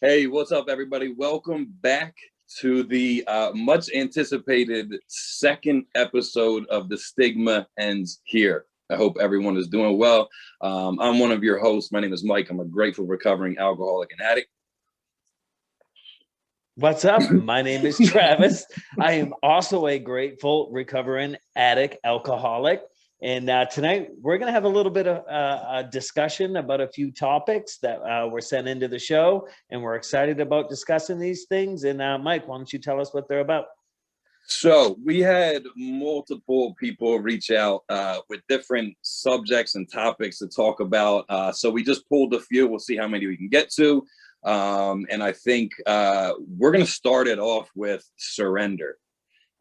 Hey, what's up, everybody? Welcome back to the much anticipated second episode of The Stigma Ends Here. I hope everyone is doing well. I'm one of your hosts. My name is Mike. I'm a grateful recovering alcoholic and addict. What's up? My name is Travis. I am also a grateful recovering addict alcoholic. And tonight we're going to have a little bit of a discussion about a few topics that were sent into the show. And we're excited about discussing these things. And Mike, why don't you tell us what they're about? So we had multiple people reach out with different subjects and topics to talk about. So we just pulled a few. We'll see how many we can get to. And I think we're going to start it off with surrender.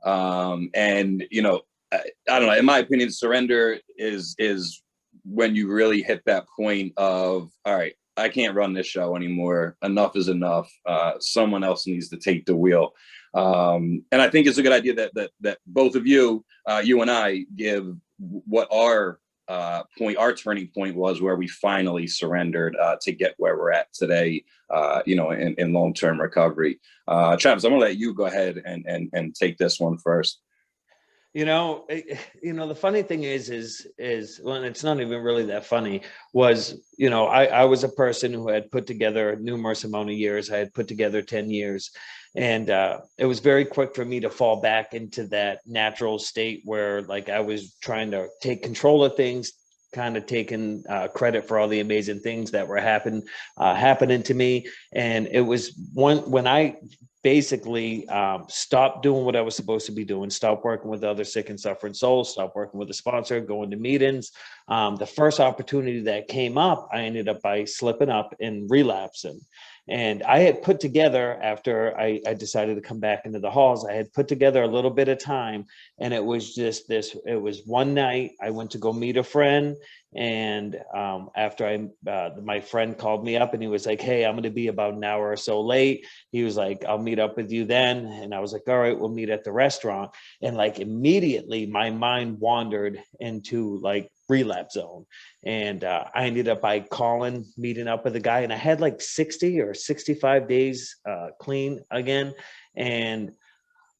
And, you know, I don't know, in my opinion, surrender is when you really hit that point of, all right, I can't run this show anymore. Enough is enough. Someone else needs to take the wheel. And I think it's a good idea that both of you, you and I, give what our turning point was, where we finally surrendered to get where we're at today, in long-term recovery. Travis, I'm gonna let you go ahead and take this one first. The funny thing is well, and it's not even really that funny, was, I was a person who had put together numerous amount of years. I had put together 10 years. And it was very quick for me to fall back into that natural state where, like, I was trying to take control of things, kind of taking credit for all the amazing things that were happening to me. And it was when I basically stopped doing what I was supposed to be doing, stopped working with other sick and suffering souls, stopped working with a sponsor, going to meetings. The first opportunity that came up, I ended up by slipping up and relapsing. And I had put together, after I decided to come back into the halls, I had put together a little bit of time. And it was just this, it was one night I went to go meet a friend. And after my friend called me up and he was like, hey, I'm going to be about an hour or so late. He was like, I'll meet up with you then. And I was like, all right, we'll meet at the restaurant. And like immediately my mind wandered into like relapse zone. And I ended up by meeting up with a guy, and I had like 60 or 65 days clean again. And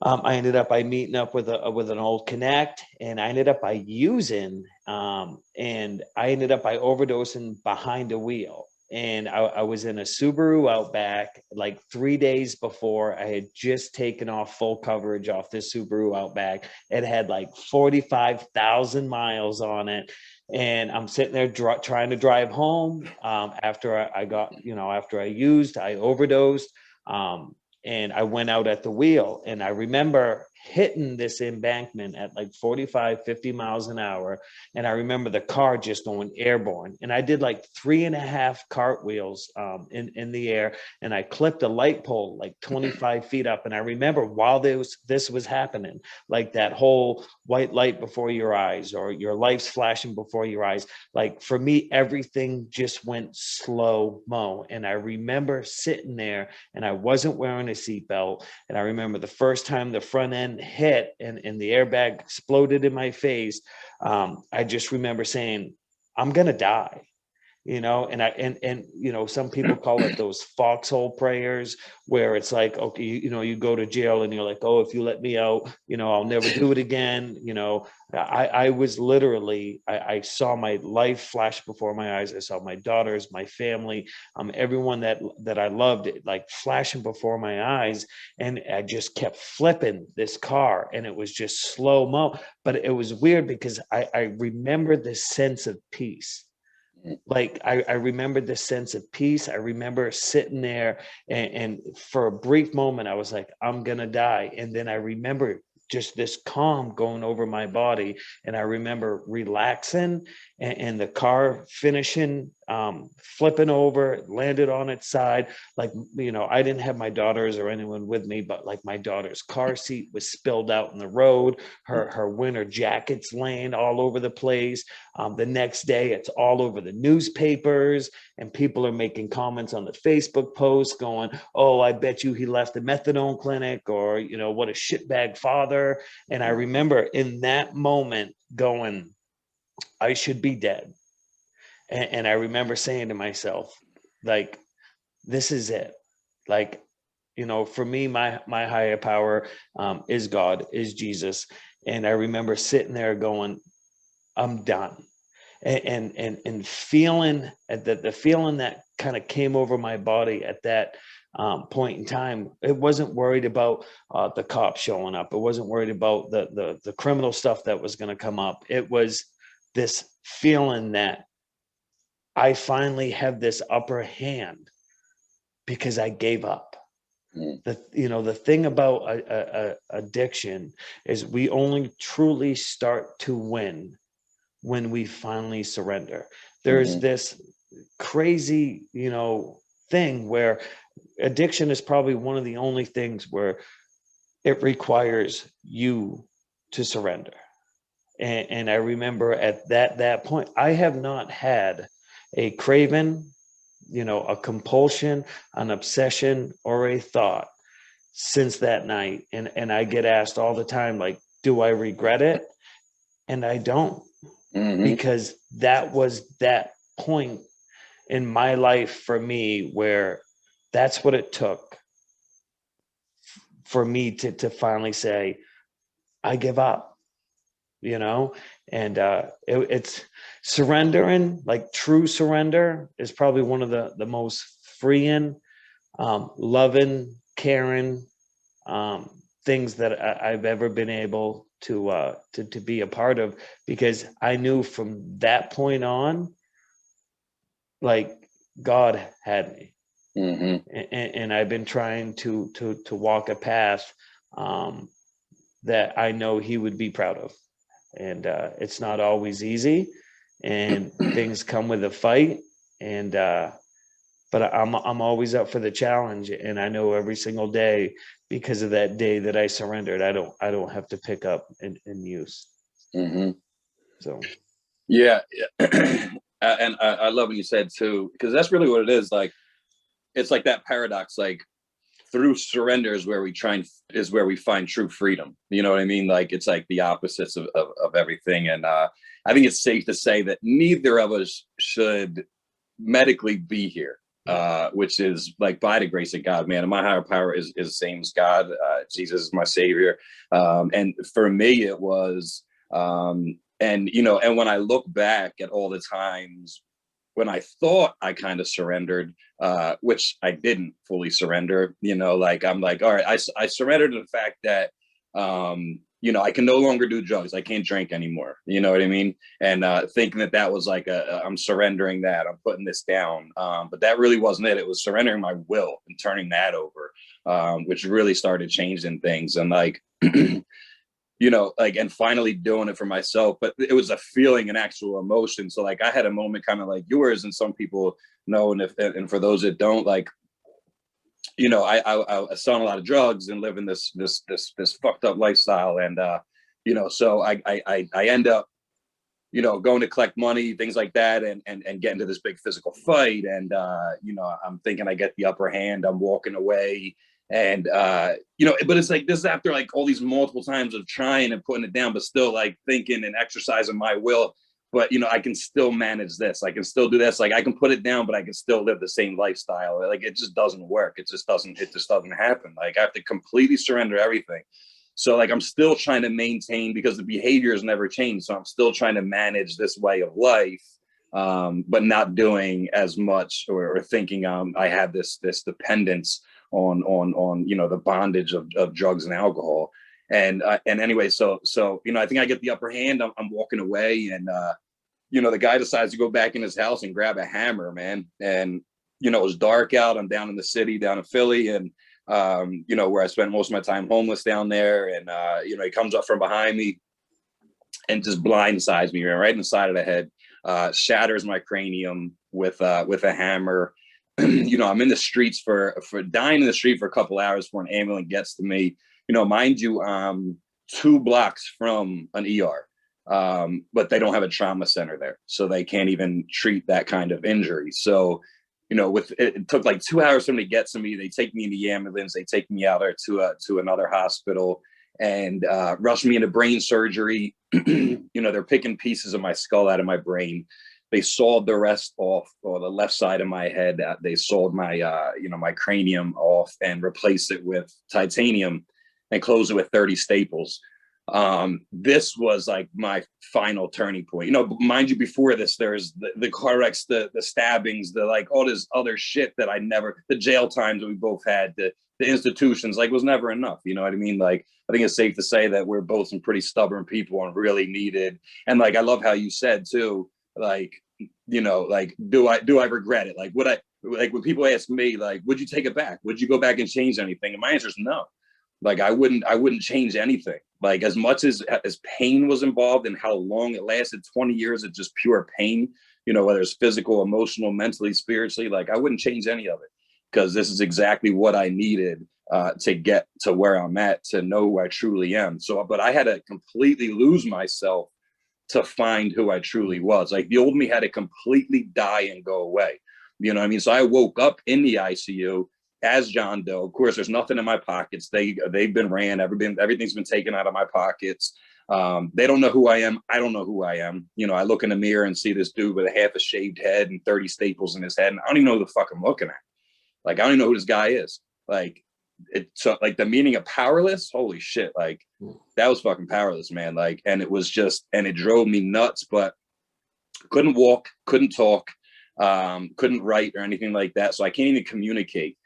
I ended up by meeting up with an old connect, and I ended up by using, and I ended up by overdosing behind a wheel. And I was in a Subaru Outback like 3 days before. I had just taken off full coverage off this Subaru Outback. It had like 45,000 miles on it. And I'm sitting there trying to drive home after I used, I overdosed. And I went out at the wheel, and I remember hitting this embankment at like 45, 50 miles an hour. And I remember the car just going airborne. And I did like 3.5 cartwheels in the air. And I clipped a light pole like 25 feet up. And I remember while this was happening, like that whole white light before your eyes, or your lights flashing before your eyes. Like for me, everything just went slow-mo. And I remember sitting there, and I wasn't wearing a seatbelt. And I remember the first time the front end hit and the airbag exploded in my face. I just remember saying, I'm gonna die. And some people call it those foxhole prayers, where it's like, okay, you go to jail and you're like, oh, if you let me out, I'll never do it again. I was literally, I saw my life flash before my eyes. I saw my daughters, my family, everyone that I loved, like flashing before my eyes. And I just kept flipping this car, and it was just slow-mo. But it was weird because I remember this sense of peace. Like I remember this sense of peace. I remember sitting there, and for a brief moment I was like, I'm gonna die. And then I remember just this calm going over my body, and I remember relaxing, and the car finishing, flipping over, landed on its side. Like, I didn't have my daughters or anyone with me, but like my daughter's car seat was spilled out in the road. Her winter jacket's laying all over the place. The next day, it's all over the newspapers, and people are making comments on the Facebook posts going, oh, I bet you he left the methadone clinic, or, what a shitbag father. And I remember in that moment going, I should be dead. And I remember saying to myself, like, this is it. Like, for me, my higher power is God, is Jesus. And I remember sitting there going, I'm done. And feeling the feeling that kind of came over my body at that point in time. It wasn't worried about the cops showing up. It wasn't worried about the criminal stuff that was going to come up. It was this feeling that I finally have this upper hand because I gave up. The thing about addiction is we only truly start to win when we finally surrender. There's this crazy, thing where addiction is probably one of the only things where it requires you to surrender. And I remember at that point, I have not had a craving, a compulsion, an obsession, or a thought since that night. And I get asked all the time, like, do I regret it? And I don't, because that was that point in my life for me where that's what it took for me to finally say, I give up, and it's surrendering, like true surrender is probably one of the most freeing, loving, caring things that I've ever been able to be a part of, because I knew from that point on, like, God had me. And I've been trying to walk a path that I know he would be proud of. And it's not always easy, and things come with a fight. And but I'm always up for the challenge, and I know every single day, because of that day that I surrendered, I don't have to pick up and use. So yeah. And I love what you said too, because that's really what it is. Like, it's like that paradox, like, through surrender is where we find true freedom. You know what I mean? Like, it's like the opposites of everything. And I think it's safe to say that neither of us should medically be here, which is like by the grace of God, man. And my higher power is the same as God. Jesus is my savior. And for me, it was, and when I look back at all the times when I thought I kind of surrendered, which I didn't fully surrender, like, I'm like, all right, I surrendered to the fact that, I can no longer do drugs. I can't drink anymore. You know what I mean? And thinking that was like, I'm surrendering that, I'm putting this down. But that really wasn't it. It was surrendering my will and turning that over, which really started changing things. And like, like, and finally doing it for myself. But it was a feeling, an actual emotion. So like, I had a moment kind of like yours, and some people know, and for those that don't, like, I was selling a lot of drugs and living this fucked up lifestyle. And so I end up going to collect money, things like that, and get into this big physical fight. And I'm thinking I get the upper hand, I'm walking away. And but it's like, this is after like all these multiple times of trying and putting it down, but still like thinking and exercising my will. But I can still manage this, I can still do this, like I can put it down, but I can still live the same lifestyle. Like, it just doesn't work. It just doesn't happen. Like, I have to completely surrender everything. So like, I'm still trying to maintain, because the behavior has never changed. So I'm still trying to manage this way of life, but not doing as much, or thinking I have this dependence on the bondage of drugs and alcohol. And anyway, so I think I get the upper hand. I'm walking away, and the guy decides to go back in his house and grab a hammer, man. And it was dark out. I'm down in the city, down in Philly, and where I spent most of my time homeless down there. And he comes up from behind me and just blindsides me right in the side of the head, shatters my cranium with a hammer. I'm in the streets for dying in the street for a couple hours before an ambulance gets to me. Mind you, 2 blocks from an ER, but they don't have a trauma center there, so they can't even treat that kind of injury. So, it took like 2 hours for them to get to me. They take me in the ambulance, they take me out there to another hospital, and rushed me into brain surgery. They're picking pieces of my skull out of my brain. They sawed the rest off, or the left side of my head. They sawed my, my cranium off and replaced it with titanium and closed it with 30 staples. This was like my final turning point. Mind you, before this, there's the car wrecks, the stabbings, the like all this other shit that the jail times that we both had, the institutions, like was never enough. You know what I mean? Like, I think it's safe to say that we're both some pretty stubborn people and really needed. And like, I love how you said too, like, like, do I regret it? Like, when people ask me, like, would you take it back? Would you go back and change anything? And my answer is no. Like, I wouldn't change anything. Like, as much as pain was involved and how long it lasted, 20 years of just pure pain, whether it's physical, emotional, mentally, spiritually, like, I wouldn't change any of it, because this is exactly what I needed to get to where I'm at, to know who I truly am. So, but I had to completely lose myself to find who I truly was. Like, the old me had to completely die and go away. You know what I mean? So I woke up in the ICU as John Doe. Of course, there's nothing in my pockets. They've been ran. Everything's been taken out of my pockets. They don't know who I am. I don't know who I am. I look in the mirror and see this dude with a half a shaved head and 30 staples in his head, and I don't even know who the fuck I'm looking at. Like, I don't even know who this guy is. Like, so like the meaning of powerless, holy shit, like that was fucking powerless, man. Like, and it was just, and it drove me nuts, but couldn't walk, couldn't talk, couldn't write or anything like that. So I can't even communicate.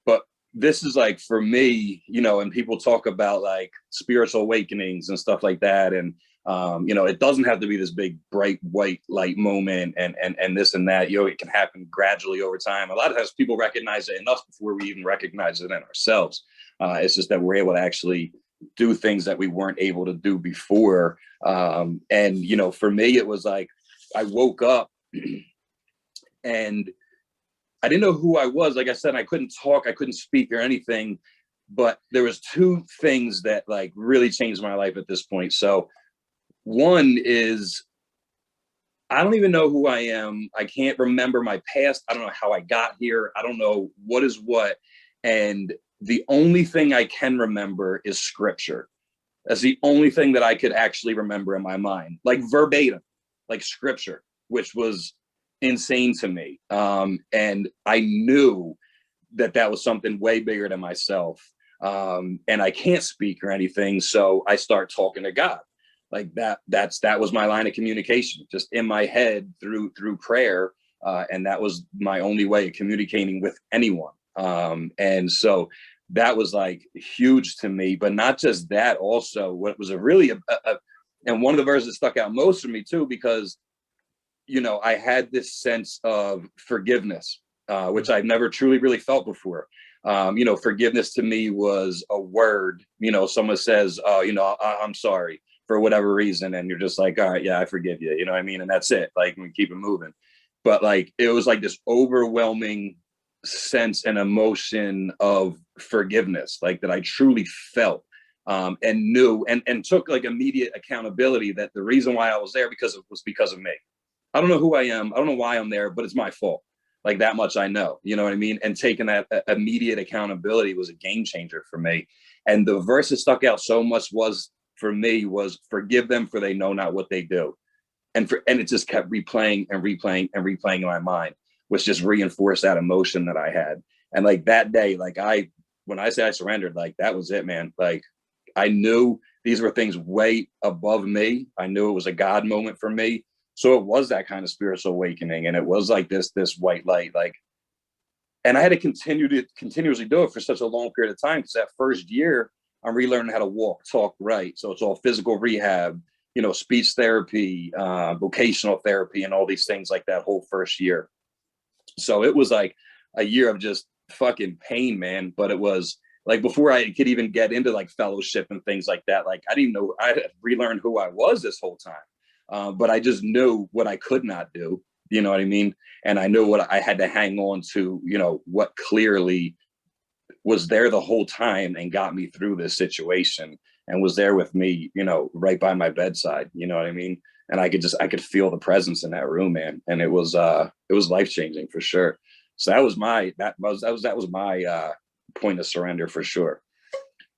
But this is like, for me, and people talk about like spiritual awakenings and stuff like that. And, it doesn't have to be this big, bright, white light moment and this and that. It can happen gradually over time. A lot of times people recognize it in us before we even recognize it in ourselves. It's just that we're able to actually do things that we weren't able to do before. And, for me, it was like, I woke up and I didn't know who I was. Like I said, I couldn't talk, I couldn't speak or anything, but there was two things that like really changed my life at this point. So one is, I don't even know who I am. I can't remember my past. I don't know how I got here. I don't know what is what. And the only thing I can remember is scripture. That's the only thing that I could actually remember in my mind, like verbatim, like scripture, which was insane to me. And I knew that was something way bigger than myself. And I can't speak or anything. So I start talking to God. Like that was my line of communication, just in my head through prayer. And that was my only way of communicating with anyone. And so that was like huge to me, but not just that, also what was and one of the verses that stuck out most for me too, because, I had this sense of forgiveness, which I've never truly really felt before. Forgiveness to me was a word, someone says, I'm sorry for whatever reason. And you're just like, all right, yeah, I forgive you. You know what I mean? And that's it. Like, we keep it moving. But like, it was like this overwhelming sense and emotion of forgiveness, like that I truly felt, and knew and took like immediate accountability that the reason why I was there was because of me. I don't know who I am. I don't know why I'm there, but it's my fault. Like, that much I know, you know what I mean? And taking that immediate accountability was a game changer for me. And the verse that stuck out so much was forgive them, for they know not what they do. And it just kept replaying and replaying and replaying in my mind, which just reinforced that emotion that I had. And like that day, like when I say I surrendered, like that was it, man. Like, I knew these were things way above me. I knew it was a God moment for me. So it was that kind of spiritual awakening. And it was like this white light, like, and I had to continuously do it for such a long period of time. Because that first year, I'm relearning how to walk, talk, write. So it's all physical rehab, speech therapy, vocational therapy, and all these things like that whole first year. So it was like a year of just fucking pain, man. But it was like, before I could even get into like fellowship and things like that, like I didn't know, I had relearned who I was this whole time. But I just knew what I could not do. You know what I mean? And I knew what I had to hang on to, what clearly was there the whole time and got me through this situation and was there with me, right by my bedside. You know what I mean? And I could feel the presence in that room, man. And it was life-changing for sure. So that was my point of surrender for sure.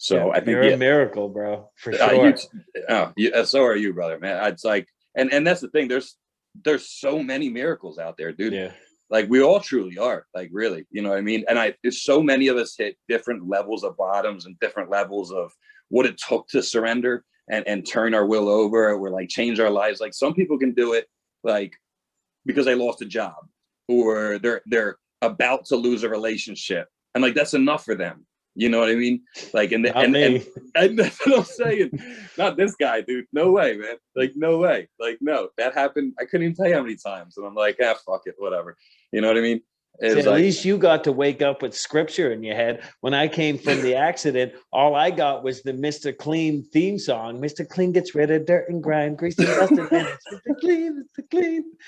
So I think, you're a miracle, bro, for you, sure. so are you, brother, man. It's like, and that's the thing. There's so many miracles out there, dude. Yeah. Like we all truly are, like really, you know what I mean? And there's so many of us hit different levels of bottoms and different levels of what it took to surrender and turn our will over, or like change our lives. Like some people can do it like because they lost a job, or they're about to lose a relationship, and like that's enough for them. You know what I mean? Like, Not me. and that's what I'm saying. Not this guy, dude. No way, man. Like, no way. Like, no, that happened. I couldn't even tell you how many times. And I'm like, fuck it, whatever. You know what I mean? See, It's at like, least you got to wake up with scripture in your head. When I came from the accident, all I got was the Mr. Clean theme song. Mr. Clean gets rid of dirt and grime, grease and dust and vanish. Mr. Clean,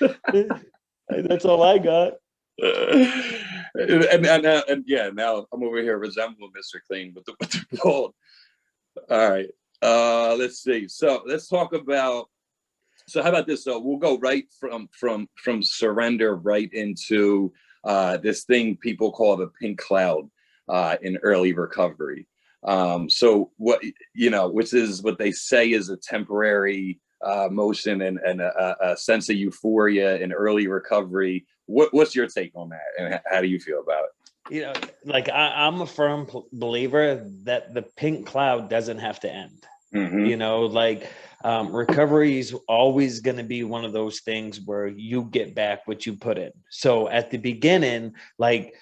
Mr. Clean. That's all I got. and yeah, now I'm over here resembling Mr. Clean with the gold. All right. Let's see. So let's talk about. So how about this? So we'll go right from surrender right into this thing people call the pink cloud in early recovery. So what, which is what they say is a temporary motion and a sense of euphoria in early recovery. What's your take on that, and how do you feel about it? Like I'm a firm believer that the pink cloud doesn't have to end. Mm-hmm. Recovery is always going to be one of those things where you get back what you put in. So at the beginning, like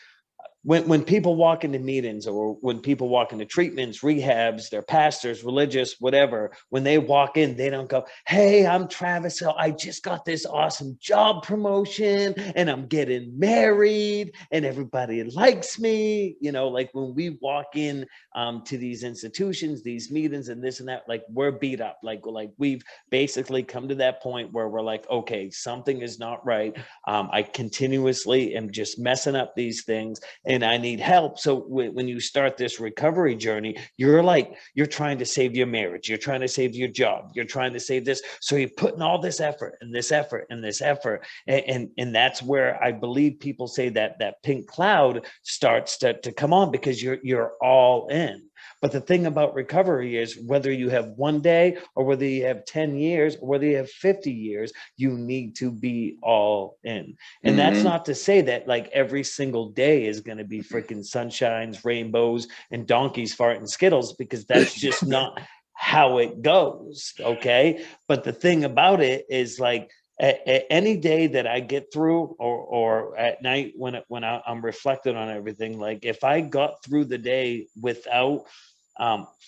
when people walk into meetings, or when people walk into treatments, rehabs, their pastors, religious, whatever, when they walk in, they don't go, "Hey, I'm Travis. So I just got this awesome job promotion and I'm getting married and everybody likes me." Like when we walk in to these institutions, these meetings and this and that, like we're beat up. Like we've basically come to that point where we're like, okay, something is not right. I continuously am just messing up these things and I need help. So when you start this recovery journey, you're trying to save your marriage, you're trying to save your job, you're trying to save this. So you're putting all this effort and this effort and this effort. And that's where I believe people say that pink cloud starts to come on, because you're all in. But the thing about recovery is whether you have one day or whether you have 10 years or whether you have 50 years, you need to be all in. And that's not to say that like every single day is going to be freaking sunshines, rainbows, and donkeys farting Skittles, because that's just not how it goes. Okay. But the thing about it is like, any day that I get through, or at night when I'm reflecting on everything, like if I got through the day without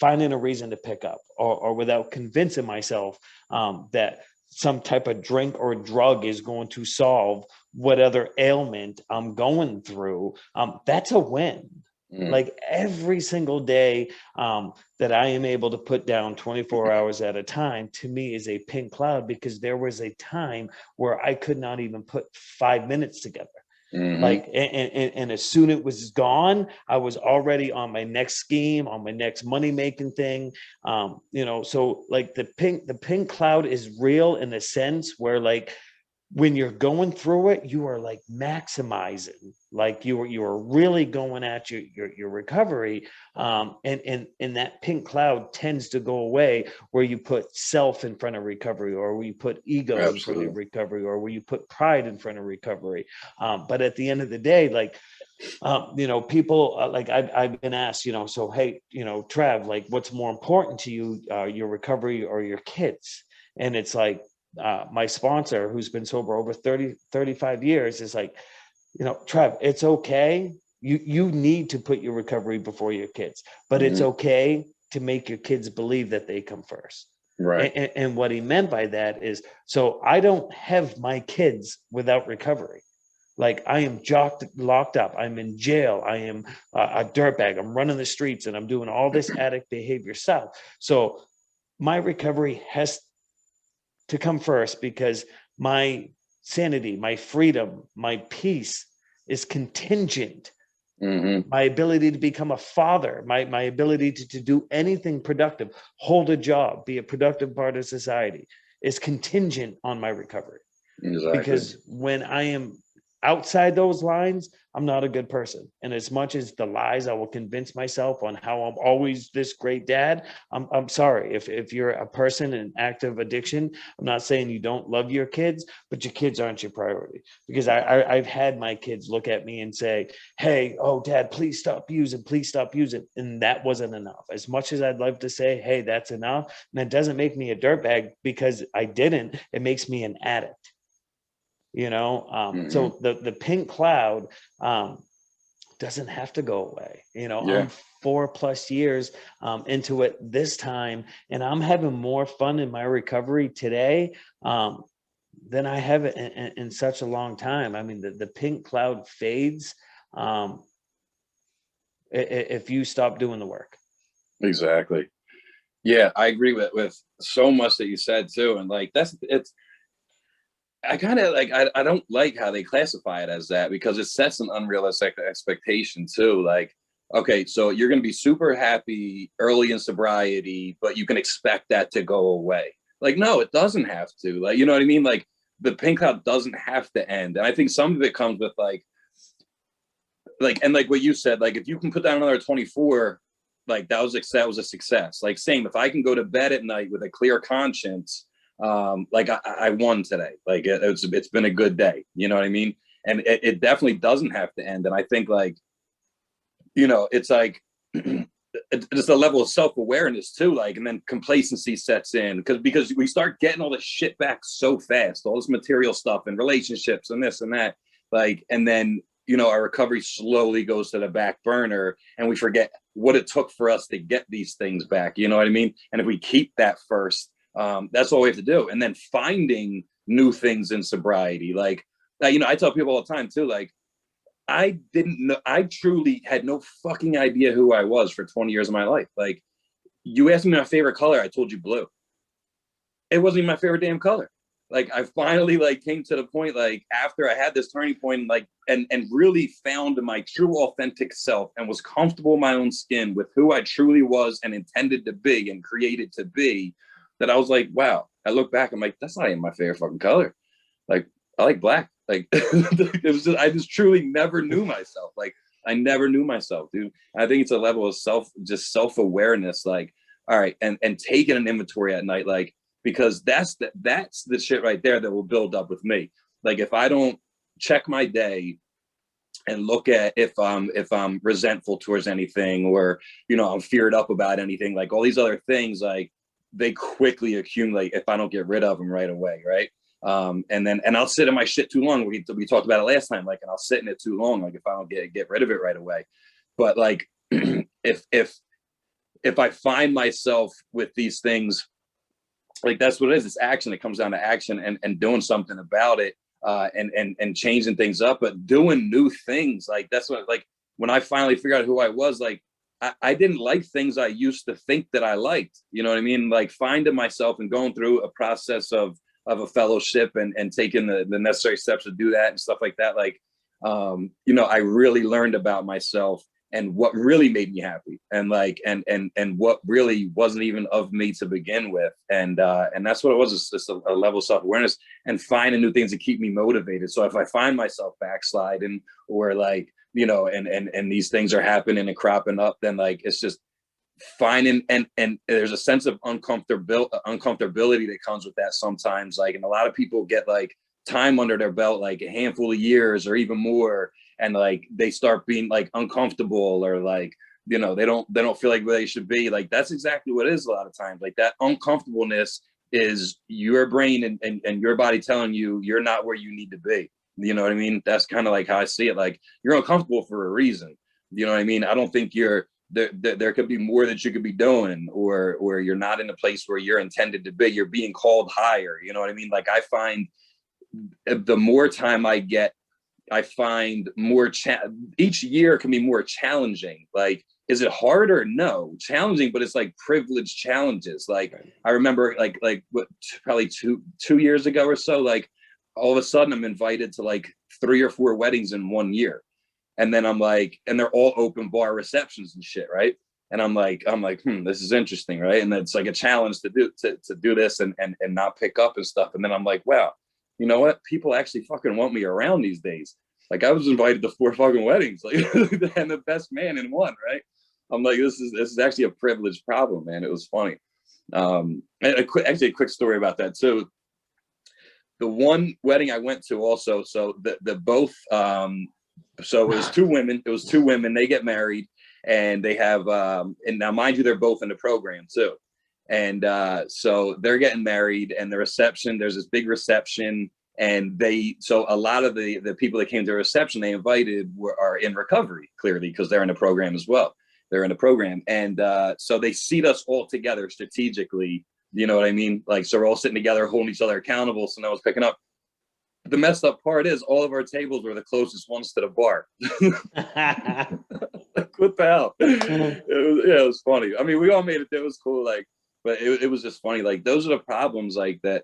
finding a reason to pick up, or without convincing myself that some type of drink or drug is going to solve what other ailment I'm going through, that's a win. Like every single day that I am able to put down 24 hours at a time, to me is a pink cloud, because there was a time where I could not even put 5 minutes together. Like, and as soon as it was gone, I was already on my next scheme, on my next money-making thing. So like the pink cloud is real in the sense where like when you're going through it, you are like maximizing, like you are really going at your recovery. And that pink cloud tends to go away where you put self in front of recovery, or where you put ego in front of recovery, or where you put pride in front of recovery. But at the end of the day, like, people like I've been asked, so, hey, Trav, like what's more important to you, your recovery or your kids? And it's like, my sponsor, who's been sober over 35 years, is like, Trev, it's okay. You need to put your recovery before your kids, but it's okay to make your kids believe that they come first. Right. And what he meant by that is, so I don't have my kids without recovery. Like I am locked up. I'm in jail. I am a dirtbag. I'm running the streets and I'm doing all this addict behavior stuff. So my recovery has to come first, because my sanity, my freedom, my peace is contingent. My ability to become a father, my ability to do anything productive, hold a job, be a productive part of society, is contingent on my recovery. Exactly. Because when I am outside those lines, I'm not a good person. And as much as the lies I will convince myself on how I'm always this great dad, I'm sorry. If you're a person in active addiction, I'm not saying you don't love your kids, but your kids aren't your priority. Because I've had my kids look at me and say, hey, oh, dad, please stop using, please stop using. And that wasn't enough. As much as I'd love to say, hey, that's enough. And that doesn't make me a dirtbag because I didn't. It makes me an addict. So the pink cloud doesn't have to go away. I'm 4+ years into it this time, and I'm having more fun in my recovery today than I have in such a long time. I mean, the pink cloud fades if you stop doing the work. Exactly. Yeah, I agree with so much that you said too. And like, I kind of like, I don't like how they classify it as that, because it sets an unrealistic expectation too. Like, okay, so you're going to be super happy early in sobriety, but you can expect that to go away. Like, no, it doesn't have to. Like, you know what I mean? Like, the pink cloud doesn't have to end. And I think some of it comes with and like what you said, like if you can put down another 24, like that was a success. Like, same, if I can go to bed at night with a clear conscience, like I won today. Like it's been a good day. You know what I mean? And it definitely doesn't have to end. And I think like, it's like just a level of self-awareness too, like, and then complacency sets in because we start getting all this shit back so fast, all this material stuff and relationships and this and that, like, and then our recovery slowly goes to the back burner and we forget what it took for us to get these things back. You know what I mean? And if we keep that first, that's all we have to do. And then finding new things in sobriety. Like, I tell people all the time too, like, I didn't know, I truly had no fucking idea who I was for 20 years of my life. Like, you asked me my favorite color, I told you blue. It wasn't even my favorite damn color. Like, I finally like came to the point, like after I had this turning point, like, and really found my true authentic self and was comfortable in my own skin with who I truly was and intended to be and created to be, that I was like, wow. I look back, I'm like, that's not even my favorite fucking color. Like, I like black. Like, it was just, I just truly never knew myself. Like, I never knew myself, dude. I think it's a level of self-awareness. Like, all right, and taking an inventory at night, like, because that's the shit right there that will build up with me. Like, if I don't check my day and look at if I'm resentful towards anything, or I'm feared up about anything, like all these other things, like they quickly accumulate if I don't get rid of them right away, right? And I'll sit in my shit too long. We talked about it last time, like, and I'll sit in it too long, like if I don't get rid of it right away. But like, if I find myself with these things, like, that's what it is. It's action. It comes down to action and doing something about it, and changing things up, but doing new things. Like, that's what, like, when I finally figured out who I was, like, I didn't like things I used to think that I liked. You know what I mean? Like, finding myself and going through a process of a fellowship and taking the necessary steps to do that and stuff like that. Like, I really learned about myself and what really made me happy, and like, and what really wasn't even of me to begin with. And that's what it was. It's just a level of self-awareness and finding new things to keep me motivated. So if I find myself backsliding, or like, and these things are happening and cropping up, then like, it's just finding, and there's a sense of uncomfortability that comes with that sometimes. Like, and a lot of people get like time under their belt, like a handful of years or even more, and like they start being like uncomfortable, or like, they don't feel like where they should be. Like, that's exactly what it is a lot of times. Like, that uncomfortableness is your brain and your body telling you you're not where you need to be. You know what I mean? That's kind of like how I see it. Like, you're uncomfortable for a reason. You know what I mean? I don't think you're there could be more that you could be doing, or you're not in a place where you're intended to be. You're being called higher. You know what I mean? Like, I find the more time I get, I find more each year can be more challenging. Like, is it harder? No, challenging, but it's like privileged challenges. Like, I remember like what, probably two years ago or so, like, all of a sudden I'm invited to like 3 or 4 weddings in 1 year. And then I'm like, and they're all open bar receptions and shit, right? And I'm like, this is interesting, right? And it's like a challenge to do this and not pick up and stuff. And then I'm like, wow, you know what? People actually fucking want me around these days. Like, I was invited to 4 fucking weddings, like, and the best man in one, right? I'm like, this is actually a privileged problem, man. It was funny. And actually a quick story about that too. The one wedding I went to also, so the both, so it was 2 women. It was 2 women. They get married, and they have, and now mind you, they're both in the program too. And so they're getting married, and the reception. There's this big reception, and so a lot of the people that came to the reception they invited are in recovery, clearly, because they're in the program as well. They're in the program, and so they seat us all together strategically. You know what I mean? Like, so we're all sitting together, holding each other accountable. So no one's picking up. The messed up part is all of our tables were the closest ones to the bar. Like, what the hell? It was funny. I mean, we all made it. It was cool. Like, but it was just funny. Like, those are the problems like that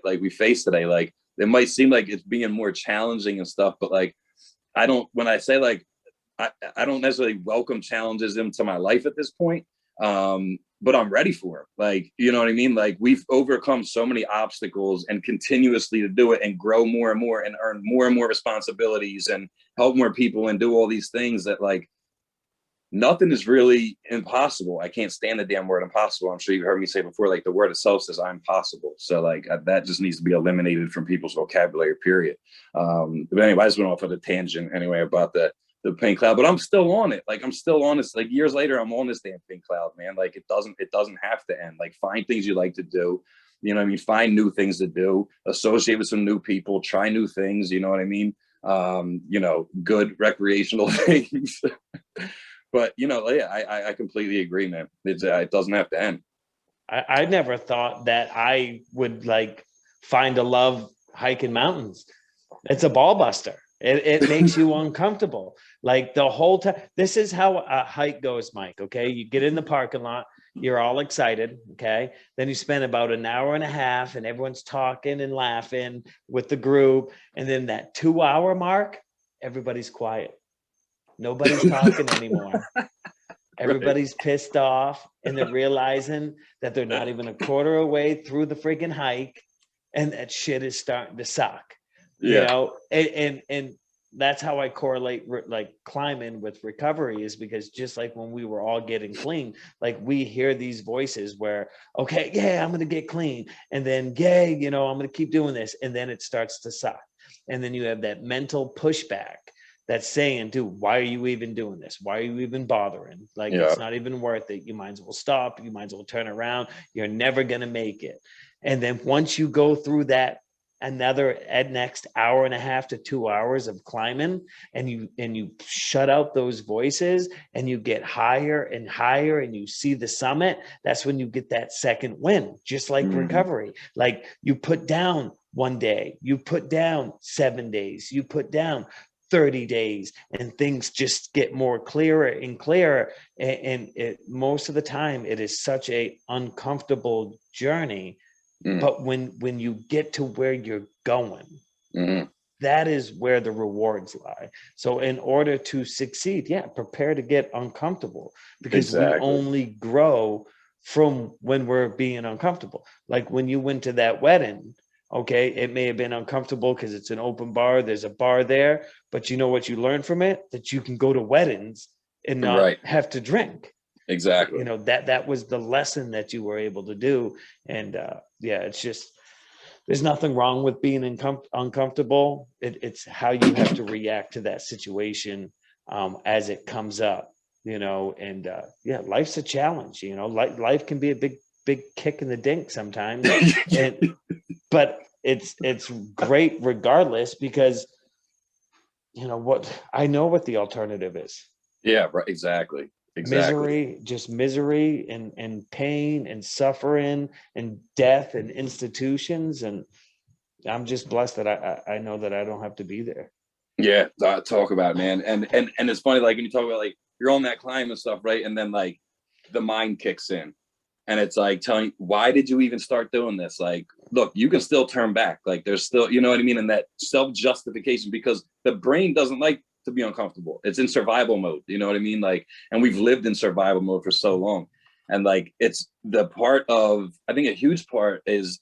like we face today. Like, it might seem like it's being more challenging and stuff, but like, when I say like, I don't necessarily welcome challenges into my life at this point. But I'm ready for it. Like, you know what I mean? Like, we've overcome so many obstacles, and continuously to do it and grow more and more and earn more and more responsibilities and help more people and do all these things that, like, nothing is really impossible. I can't stand the damn word impossible. I'm sure you've heard me say before, like, the word itself says I'm possible. So like, that just needs to be eliminated from people's vocabulary, period. But anyway, I just went off of a tangent anyway about the pink cloud, but I'm still on it. Like, I'm still on this, like, years later, I'm on this damn pink cloud, man. Like, it doesn't have to end. Like, find things you like to do. You know what I mean? Find new things to do, associate with some new people, try new things. You know what I mean? You know, good recreational things. But, you know, yeah, I completely agree, man. It doesn't have to end. I never thought that I would like find a love hiking mountains. It's a ball buster. It makes you uncomfortable. Like, the whole time. This is how a hike goes, Mike. Okay. You get in the parking lot, you're all excited. Okay. Then you spend about an hour and a half, and everyone's talking and laughing with the group. And then that 2-hour mark, everybody's quiet. Nobody's talking anymore. Everybody's pissed off, and they're realizing that they're not even a quarter away through the freaking hike, and that shit is starting to suck. You know, and that's how I correlate like climbing with recovery, is because just like when we were all getting clean, like, we hear these voices where, okay, yeah, I'm going to get clean. And then, yeah, you know, I'm going to keep doing this. And then it starts to suck. And then you have that mental pushback that's saying, dude, why are you even doing this? Why are you even bothering? Like, it's not even worth it. You might as well stop. You might as well turn around. You're never going to make it. And then once you go through that, next hour and a half to 2 hours of climbing, and you shut out those voices, and you get higher and higher, and you see the summit, that's when you get that second win. Just like recovery. Like, you put down 1 day, you put down 7 days, you put down 30 days, and things just get more clearer and clearer. And most of the time, it is such a uncomfortable journey. But when you get to where you're going, that is where the rewards lie. So in order to succeed, prepare to get uncomfortable, because we only grow from when we're being uncomfortable. Like, when you went to that wedding, okay, it may have been uncomfortable because it's an open bar. There's a bar there, but you know what you learn from it? That you can go to weddings and not have to drink. Exactly. You know, that was the lesson that you were able to do. And it's just, there's nothing wrong with being uncomfortable. It's how you have to react to that situation as it comes up, you know. And life's a challenge. You know, life can be a big kick in the dink sometimes. But it's great regardless, because you know what, I know what the alternative is. Yeah, right. Exactly. Misery and pain and suffering and death and institutions. And I'm just blessed that I know that I don't have to be there. Yeah, talk about it, man. And it's funny, like, when you talk about, like, you're on that climb and stuff, right? And then, like, the mind kicks in, and it's like telling you, why did you even start doing this? Like, look, you can still turn back. Like, there's still, you know what I mean? And that self-justification, because the brain doesn't like to be uncomfortable. It's in survival mode. You know what I mean? Like, and we've lived in survival mode for so long. And like, it's the part of, I think a huge part is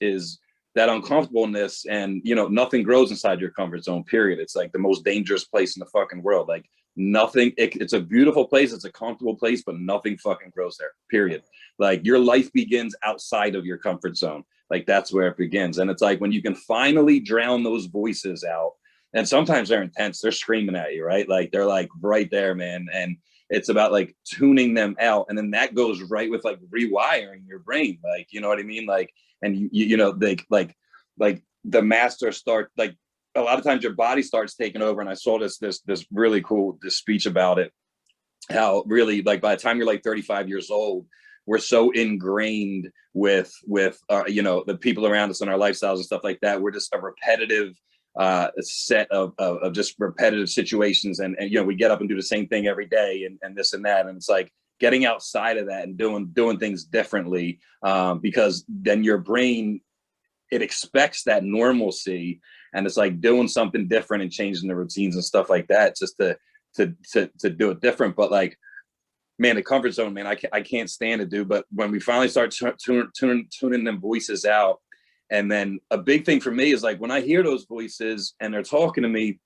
that uncomfortableness, and you know, nothing grows inside your comfort zone, period. It's like the most dangerous place in the fucking world. Like nothing, it's a beautiful place, it's a comfortable place, but nothing fucking grows there, period. Like your life begins outside of your comfort zone. Like that's where it begins. And it's like when you can finally drown those voices out, and sometimes they're intense, they're screaming at you, right? Like they're like right there, man. And it's about like tuning them out, and then that goes right with like rewiring your brain, like, you know what I mean? Like, and you know, like the master start, like a lot of times your body starts taking over. And I saw this really cool this speech about it, how really like by the time you're like 35 years old, we're so ingrained with you know, the people around us and our lifestyles and stuff like that. We're just a repetitive set of just repetitive situations, and you know, we get up and do the same thing every day, and this and that, and it's like getting outside of that and doing things differently, because then your brain, it expects that normalcy, and it's like doing something different and changing the routines and stuff like that just to do it different. But like, man, the comfort zone, man, I can't stand it, dude. But when we finally start tuning them voices out, and then a big thing for me is like when I hear those voices and they're talking to me,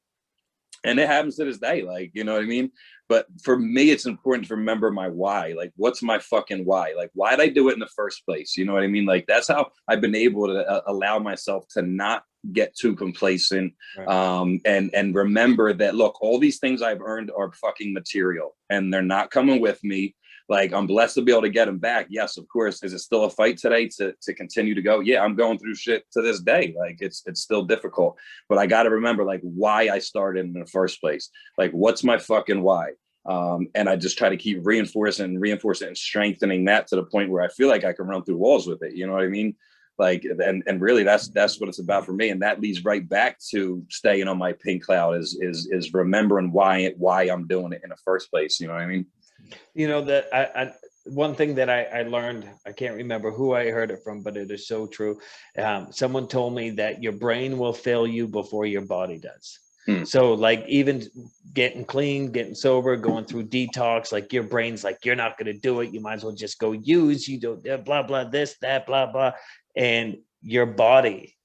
and it happens to this day, like, you know what I mean? But for me, it's important to remember my why. Like, what's my fucking why? Like, why did I do it in the first place? You know what I mean? Like, that's how I've been able to allow myself to not get too complacent, right. And remember that, look, all these things I've earned are fucking material, and they're not coming with me. Like, I'm blessed to be able to get them back. Yes, of course. Is it still a fight today to continue to go? Yeah, I'm going through shit to this day. Like, it's still difficult, but I got to remember like why I started in the first place. Like, what's my fucking why? And I just try to keep reinforcing and strengthening that to the point where I feel like I can run through walls with it. You know what I mean? Like, and really that's what it's about for me. And that leads right back to staying on my pink cloud is remembering why I'm doing it in the first place. You know what I mean? You know, that I one thing that I learned, I can't remember who I heard it from, but it is so true. Someone told me that your brain will fail you before your body does. So like even getting clean, getting sober, going through detox, like your brain's like, you're not going to do it. You might as well just go use, you don't, blah, blah, this, that, blah, blah. And your body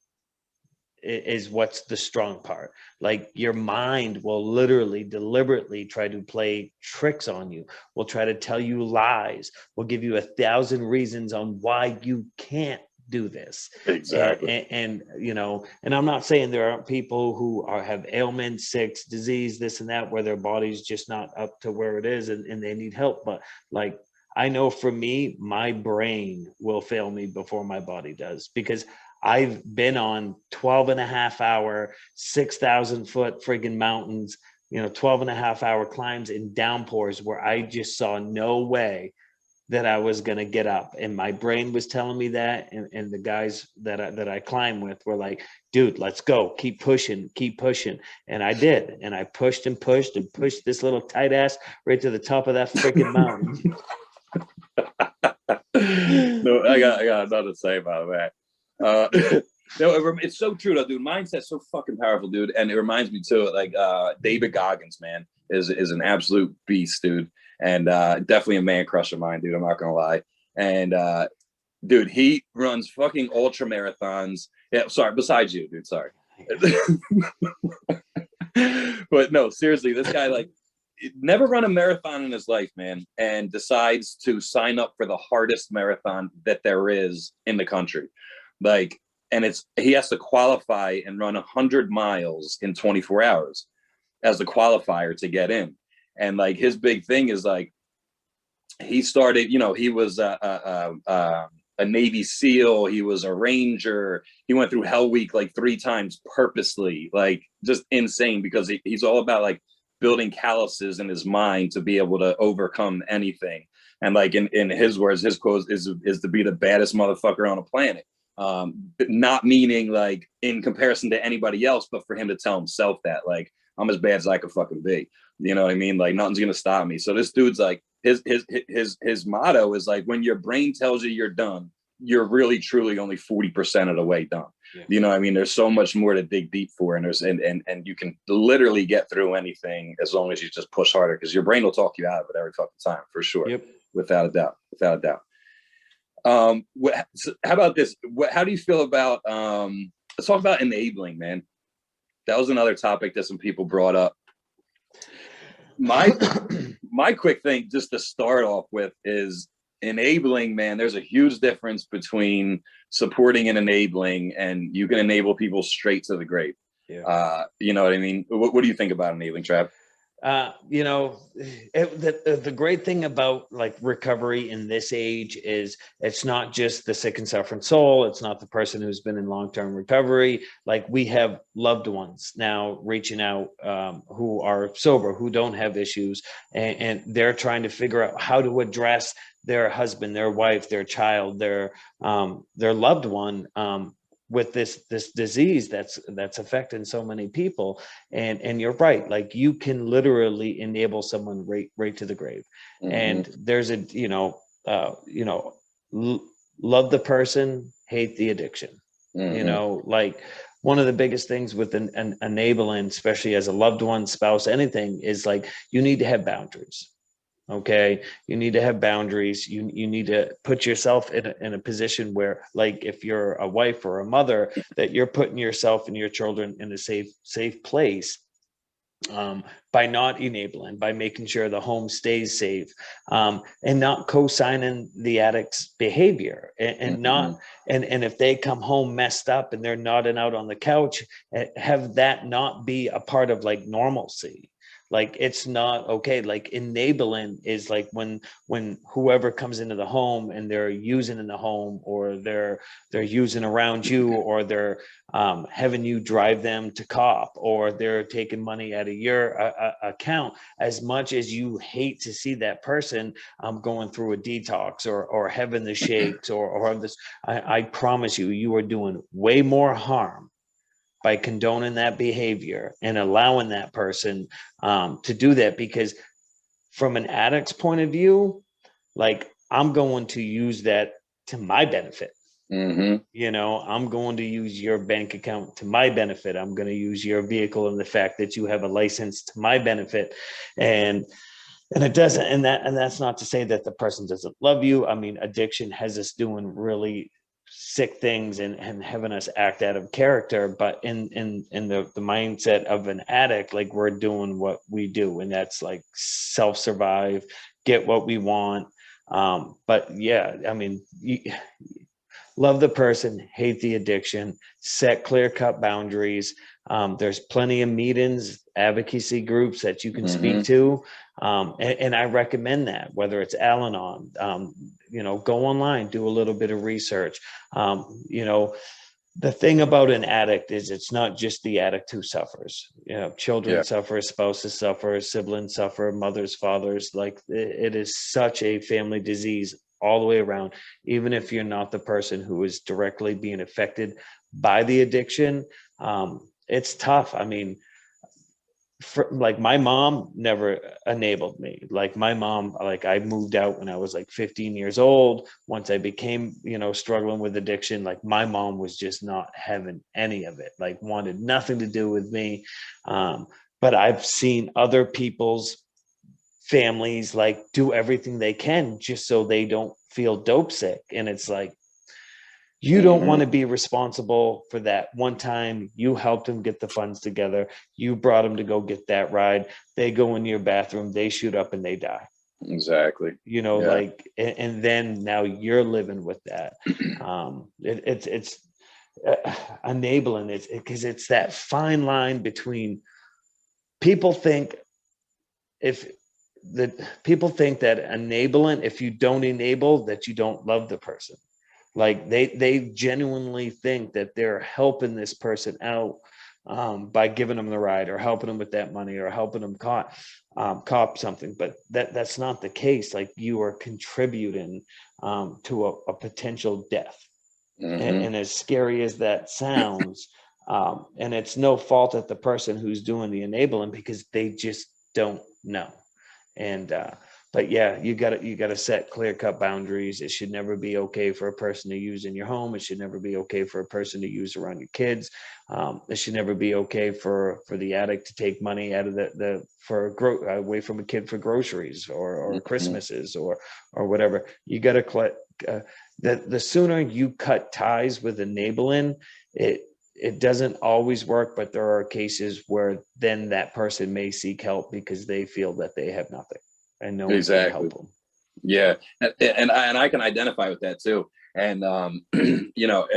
is what's the strong part. Like your mind will literally deliberately try to play tricks on you, will try to tell you lies, will give you 1,000 reasons on why you can't do this. Exactly. And you know, and I'm not saying there aren't people who have ailments, sick, disease, this and that, where their body's just not up to where it is, and they need help. But like, I know for me, my brain will fail me before my body does, because I've been on 12.5-hour, 6,000 foot friggin' mountains, you know, 12.5-hour climbs in downpours where I just saw no way that I was going to get up. And my brain was telling me that. And the guys that I climb with were like, dude, let's go. Keep pushing. And I did. And I pushed and pushed this little tight ass right to the top of that freaking mountain. No, I got nothing to say about that. No, it's so true though, dude. Mindset's so fucking powerful, dude. And it reminds me too, like David Goggins, man, is an absolute beast, dude. And definitely a man crush of mine, dude. I'm not gonna lie. And dude, he runs fucking ultra marathons. Yeah, sorry, besides you, dude. Sorry. But no, seriously, this guy like never run a marathon in his life, man, and decides to sign up for the hardest marathon that there is in the country. Like, and he has to qualify and run 100 miles in 24 hours as a qualifier to get in. And like his big thing is like, he started, you know, he was a Navy SEAL, he was a Ranger, he went through Hell Week like 3 times purposely, like just insane, because he's all about like building calluses in his mind to be able to overcome anything. And like in his words, his quote is to be the baddest motherfucker on the planet. Not meaning like in comparison to anybody else, but for him to tell himself that like, I'm as bad as I could fucking be. You know what I mean? Like nothing's gonna stop me. So this dude's like, his motto is like, when your brain tells you you're done, you're really truly only 40% of the way done. Yeah. You know what I mean? There's so much more to dig deep for, and and you can literally get through anything as long as you just push harder, because your brain will talk you out of it every fucking time, for sure. Yep. Without a doubt. How about this? How do you feel about let's talk about enabling, man. That was another topic that some people brought up. My my quick thing just to start off with is enabling, man. There's a huge difference between supporting and enabling, and you can enable people straight to the grave. Yeah. You know what I mean? What do you think about enabling, Trav? You know, the great thing about like recovery in this age is it's not just the sick and suffering soul. It's not the person who's been in long-term recovery. Like we have loved ones now reaching out who are sober, who don't have issues, and they're trying to figure out how to address their husband, their wife, their child, their loved one. With this disease that's affecting so many people, and you're right, like you can literally enable someone right to the grave. And there's a love the person, hate the addiction. Like one of the biggest things with an enabling, especially as a loved one, spouse, anything, is like you need to have boundaries. Okay, you need to have boundaries. You need to put yourself in a position where, like, if you're a wife or a mother, that you're putting yourself and your children in a safe place, by not enabling, by making sure the home stays safe, and not co-signing the addict's behavior, and not and if they come home messed up and they're nodding out on the couch, have that not be a part of like normalcy. Like it's not okay. Like enabling is like when whoever comes into the home and they're using in the home, or they're using around you, or they're having you drive them to cop, or they're taking money out of your account. As much as you hate to see that person going through a detox, or having the shakes, or this, I promise you, you are doing way more harm by condoning that behavior and allowing that person to do that. Because from an addict's point of view, like I'm going to use that to my benefit. I'm going to use your bank account to my benefit. I'm going to use your vehicle and the fact that you have a license to my benefit. And it doesn't, and that's not to say that the person doesn't love you. I mean, addiction has us doing really sick things and having us act out of character, but in the mindset of an addict, like we're doing what we do, and that's like self-survive, get what we want. But yeah, I mean, love the person, hate the addiction, set clear-cut boundaries. There's plenty of meetings, advocacy groups that you can speak to. And I recommend that, whether it's Al-Anon, go online, do a little bit of research. The thing about an addict is it's not just the addict who suffers. Children suffer, spouses suffer, siblings suffer, mothers, fathers. Like it is such a family disease all the way around. Even if you're not the person who is directly being affected by the addiction, it's tough. I mean, like my mom never enabled me. Like my mom, like I moved out when I was like 15 years old. Once I became, struggling with addiction, like my mom was just not having any of it, like wanted nothing to do with me. But I've seen other people's families like do everything they can just so they don't feel dope sick. And it's like, you don't want to be responsible for that. One time you helped them get the funds together. You brought them to go get that ride. They go in your bathroom, they shoot up and they die. Exactly. Like, and then now you're living with that. It's enabling it, because it's that fine line between people think that enabling, if you don't enable, that you don't love the person. Like they genuinely think that they're helping this person out by giving them the ride, or helping them with that money, or helping them cop something. But that's not the case. Like you are contributing to a potential death. And as scary as that sounds, and it's no fault at the person who's doing the enabling, because they just don't know. And but yeah, you gotta set clear-cut boundaries. It should never be okay for a person to use in your home. It should never be okay for a person to use around your kids. It should never be okay for the addict to take money out of away from a kid for groceries, or Christmases, or whatever. You gotta the sooner you cut ties with enabling, it doesn't always work, but there are cases where then that person may seek help because they feel that they have nothing and no one's going to help them. Yeah, and I can identify with that too. And you know,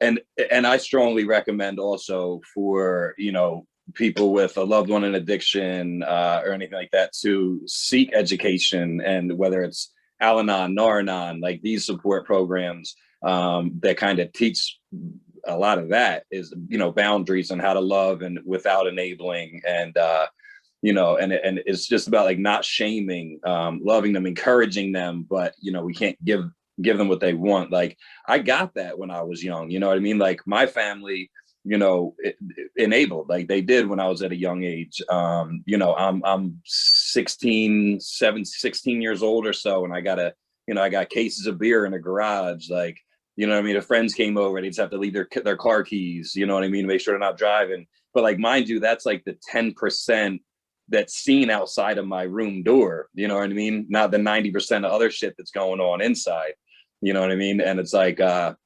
and I strongly recommend also for, you know, people with a loved one in addiction or anything like that to seek education, and whether it's Al-Anon, Nar-Anon, like these support programs that kind of teach a lot of that, is, you know, boundaries and how to love and without enabling, and you know, and it's just about like not shaming, loving them, encouraging them, but, you know, we can't give them what they want. Like I got that when I was young, you know what I mean? Like my family, you know, enabled, like they did when I was at a young age. You know, I'm 16 years old or so, and I got cases of beer in a garage, like, you know what I mean? If friends came over, they'd have to leave their car keys, you know what I mean, to make sure they're not driving. But like, mind you, that's like the 10% that's seen outside of my room door, you know what I mean? Not the 90% of other shit that's going on inside, you know what I mean? And it's like, and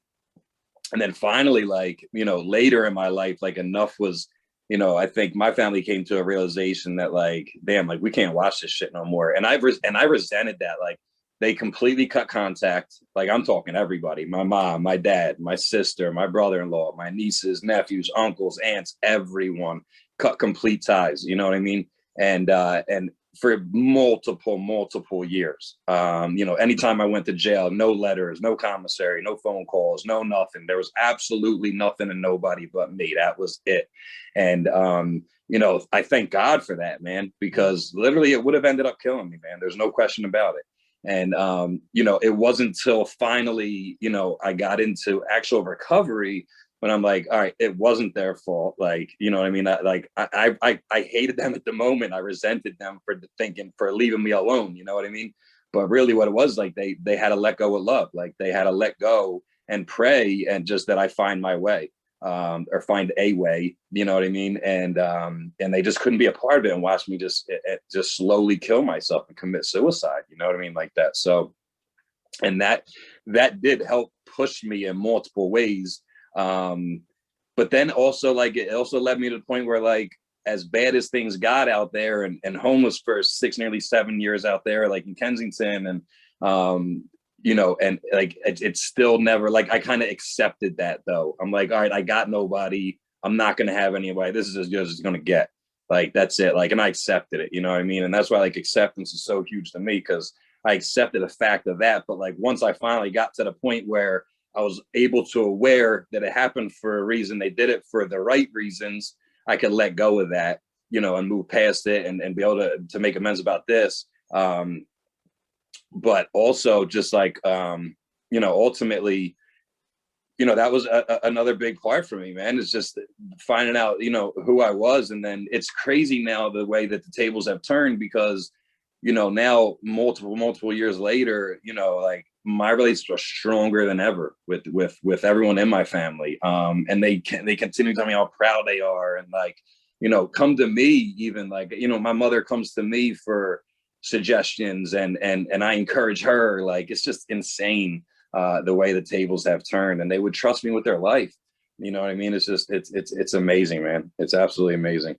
then finally, like, you know, later in my life, like enough was, you know, I think my family came to a realization that like, damn, like we can't watch this shit no more. And I resented that. Like they completely cut contact. Like I'm talking everybody, my mom, my dad, my sister, my brother-in-law, my nieces, nephews, uncles, aunts, everyone cut complete ties. You know what I mean? And for multiple years, you know, anytime I went to jail, no letters, no commissary, no phone calls, no nothing. There was absolutely nothing and nobody but me. That was it. And you know, I thank God for that, man, because literally it would have ended up killing me, man. There's no question about it. And you know, it wasn't until finally, you know, I got into actual recovery when I'm like, all right, it wasn't their fault. Like, you know what I mean? I hated them at the moment. I resented them for leaving me alone. You know what I mean? But really what it was, like, they had to let go of love. Like they had to let go and pray, and just that I find my way, or find a way, you know what I mean? And they just couldn't be a part of it and watch me just slowly kill myself and commit suicide. You know what I mean? Like that. So, and that did help push me in multiple ways. But then also, like, it also led me to the point where, like, as bad as things got out there, and homeless for nearly 7 years out there, like in Kensington, and you know, and like it's still never, like, I kind of accepted that though. I'm like, all right, I got nobody, I'm not gonna have anybody, this is as good as it's gonna get, like that's it, like, and I accepted it, you know what I mean? And that's why, like, acceptance is so huge to me, because I accepted the fact of that. But like once I finally got to the point where I was able to aware that it happened for a reason, they did it for the right reasons, I could let go of that, you know, and move past it, and be able to make amends about this. But also just like, you know, ultimately, you know, that was another big part for me, man. It's just finding out, you know, who I was. And then it's crazy now the way that the tables have turned, because, you know, now multiple years later, you know, like my relationships are stronger than ever with everyone in my family. And they continue to tell me how proud they are, and like, you know, come to me, even like, you know, my mother comes to me for suggestions, and I encourage her. Like, it's just insane, the way the tables have turned, and they would trust me with their life. You know what I mean? It's just, it's amazing, man. It's absolutely amazing.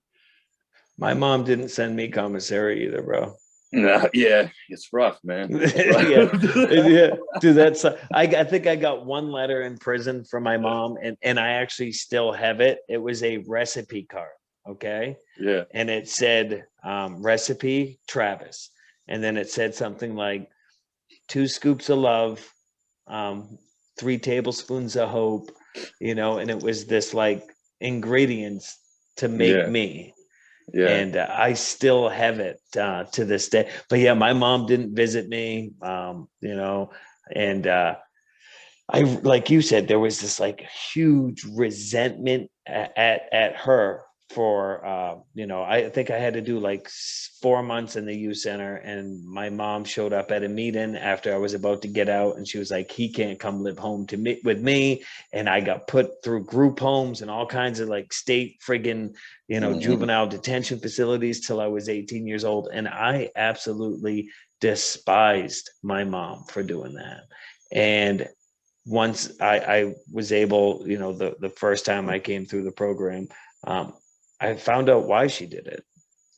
My mom didn't send me commissary either, bro. No, yeah, it's rough, man. Yeah, yeah, dude. That's I think I got one letter in prison from my mom, and I actually still have it. It was a recipe card, okay? Yeah. And it said recipe Travis, and then it said something like 2 scoops of love, 3 tablespoons of hope, you know, and it was this like ingredients to make me. Yeah. And I still have it to this day. But yeah, my mom didn't visit me, you know, and I, like you said, there was this like huge resentment at her for, you know, I think I had to do like 4 months in the youth center, and my mom showed up at a meeting after I was about to get out, and she was like, he can't come live home with me. And I got put through group homes and all kinds of like state friggin', you know, juvenile detention facilities till I was 18 years old. And I absolutely despised my mom for doing that. And once I was able, you know, the first time I came through the program, I found out why she did it,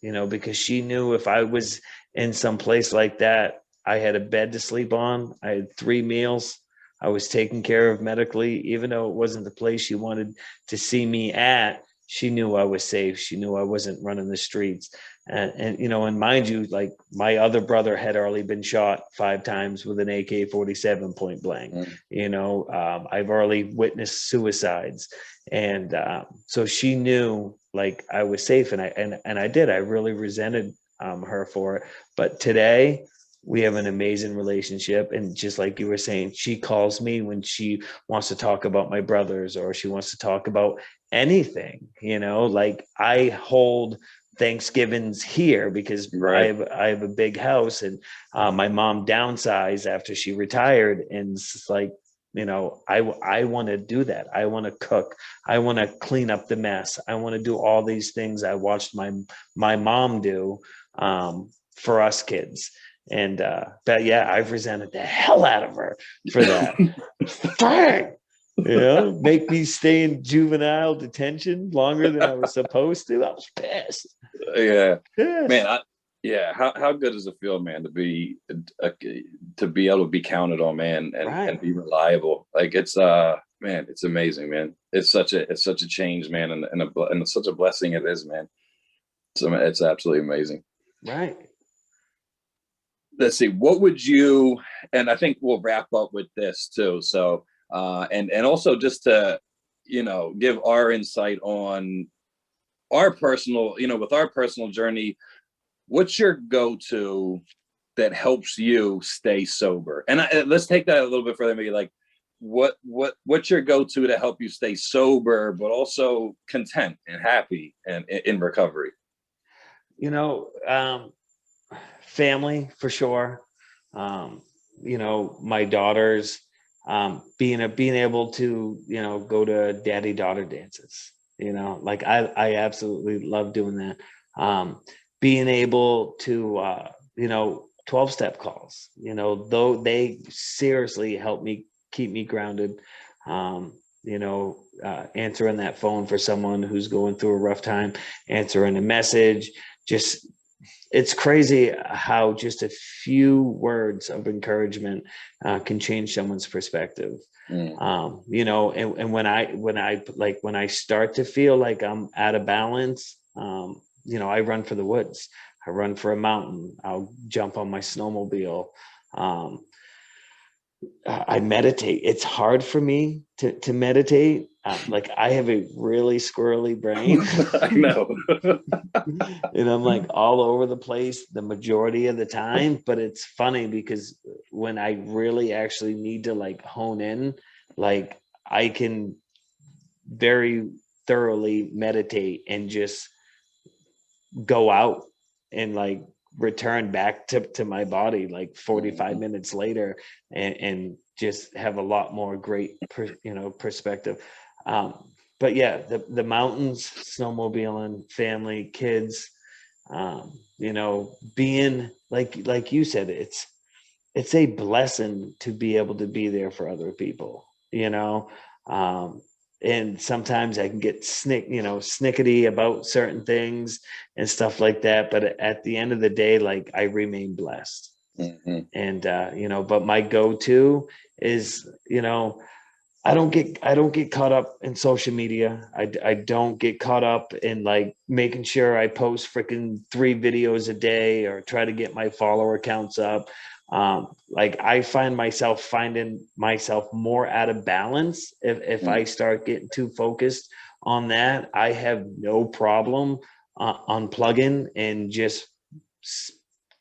you know, because she knew if I was in some place like that, I had a bed to sleep on, I had 3 meals, I was taken care of medically, even though it wasn't the place she wanted to see me at. She knew I was safe. She knew I wasn't running the streets. And you know, and mind you, like my other brother had already been shot 5 times with an AK-47 point blank. Mm. You know, I've already witnessed suicides, and so she knew like I was safe, and I did. I really resented her for it. But today we have an amazing relationship, and just like you were saying, she calls me when she wants to talk about my brothers, or she wants to talk about anything, you know. Like I hold Thanksgivings here because Right. I have a big house, and my mom downsized after she retired, and it's like, you know, I want to do that. I want to cook. I want to clean up the mess. I want to do all these things I watched my mom do for us kids. And but yeah, I've resented the hell out of her for that. Dang, you know, make me stay in juvenile detention longer than I was supposed to. I was pissed. Yeah, man. Pissed. Yeah, how good does it feel, man, to be able to be counted on, man, and Right. be reliable? Like it's man, it's amazing, man. It's such a change, man, and it's such a blessing it is, man. So it's absolutely amazing. Right. Let's see, what would you, and I think we'll wrap up with this too. So and also just to, you know, give our insight on our personal, you know, with our personal journey, what's your go-to that helps you stay sober? And let's take that a little bit further. Maybe like, what's your go-to to help you stay sober, but also content and happy and in recovery? You know, family for sure. Um, you know, my daughters, being able to, you know, go to daddy daughter dances. You know, like I absolutely love doing that. Being able to, you know, 12-step calls. You know, though they seriously help me keep me grounded. You know, answering that phone for someone who's going through a rough time, answering a message, just it's crazy how just a few words of encouragement can change someone's perspective. Mm. You know, and when I start to feel like I'm out of balance, you know, I run for the woods. I run for a mountain. I'll jump on my snowmobile. Um, I meditate. It's hard for me to meditate. Like I have a really squirrely brain. I know. And I'm like all over the place the majority of the time. But it's funny because when I really actually need to like hone in, like I can very thoroughly meditate and just go out and like return back to my body like 45 minutes later, and just have a lot more great you know, perspective. But yeah, the mountains, snowmobiling, family, kids, you know, being like you said, it's a blessing to be able to be there for other people, you know. And sometimes I can get snickety about certain things and stuff like that, but at the end of the day, like I remain blessed. Mm-hmm. And you know, but my go-to is, you know, I don't get caught up in social media. I don't get caught up in like making sure I post freaking 3 videos a day or try to get my follower counts up. Like I find myself finding myself more out of balance if I start getting too focused on that. I have no problem unplugging and just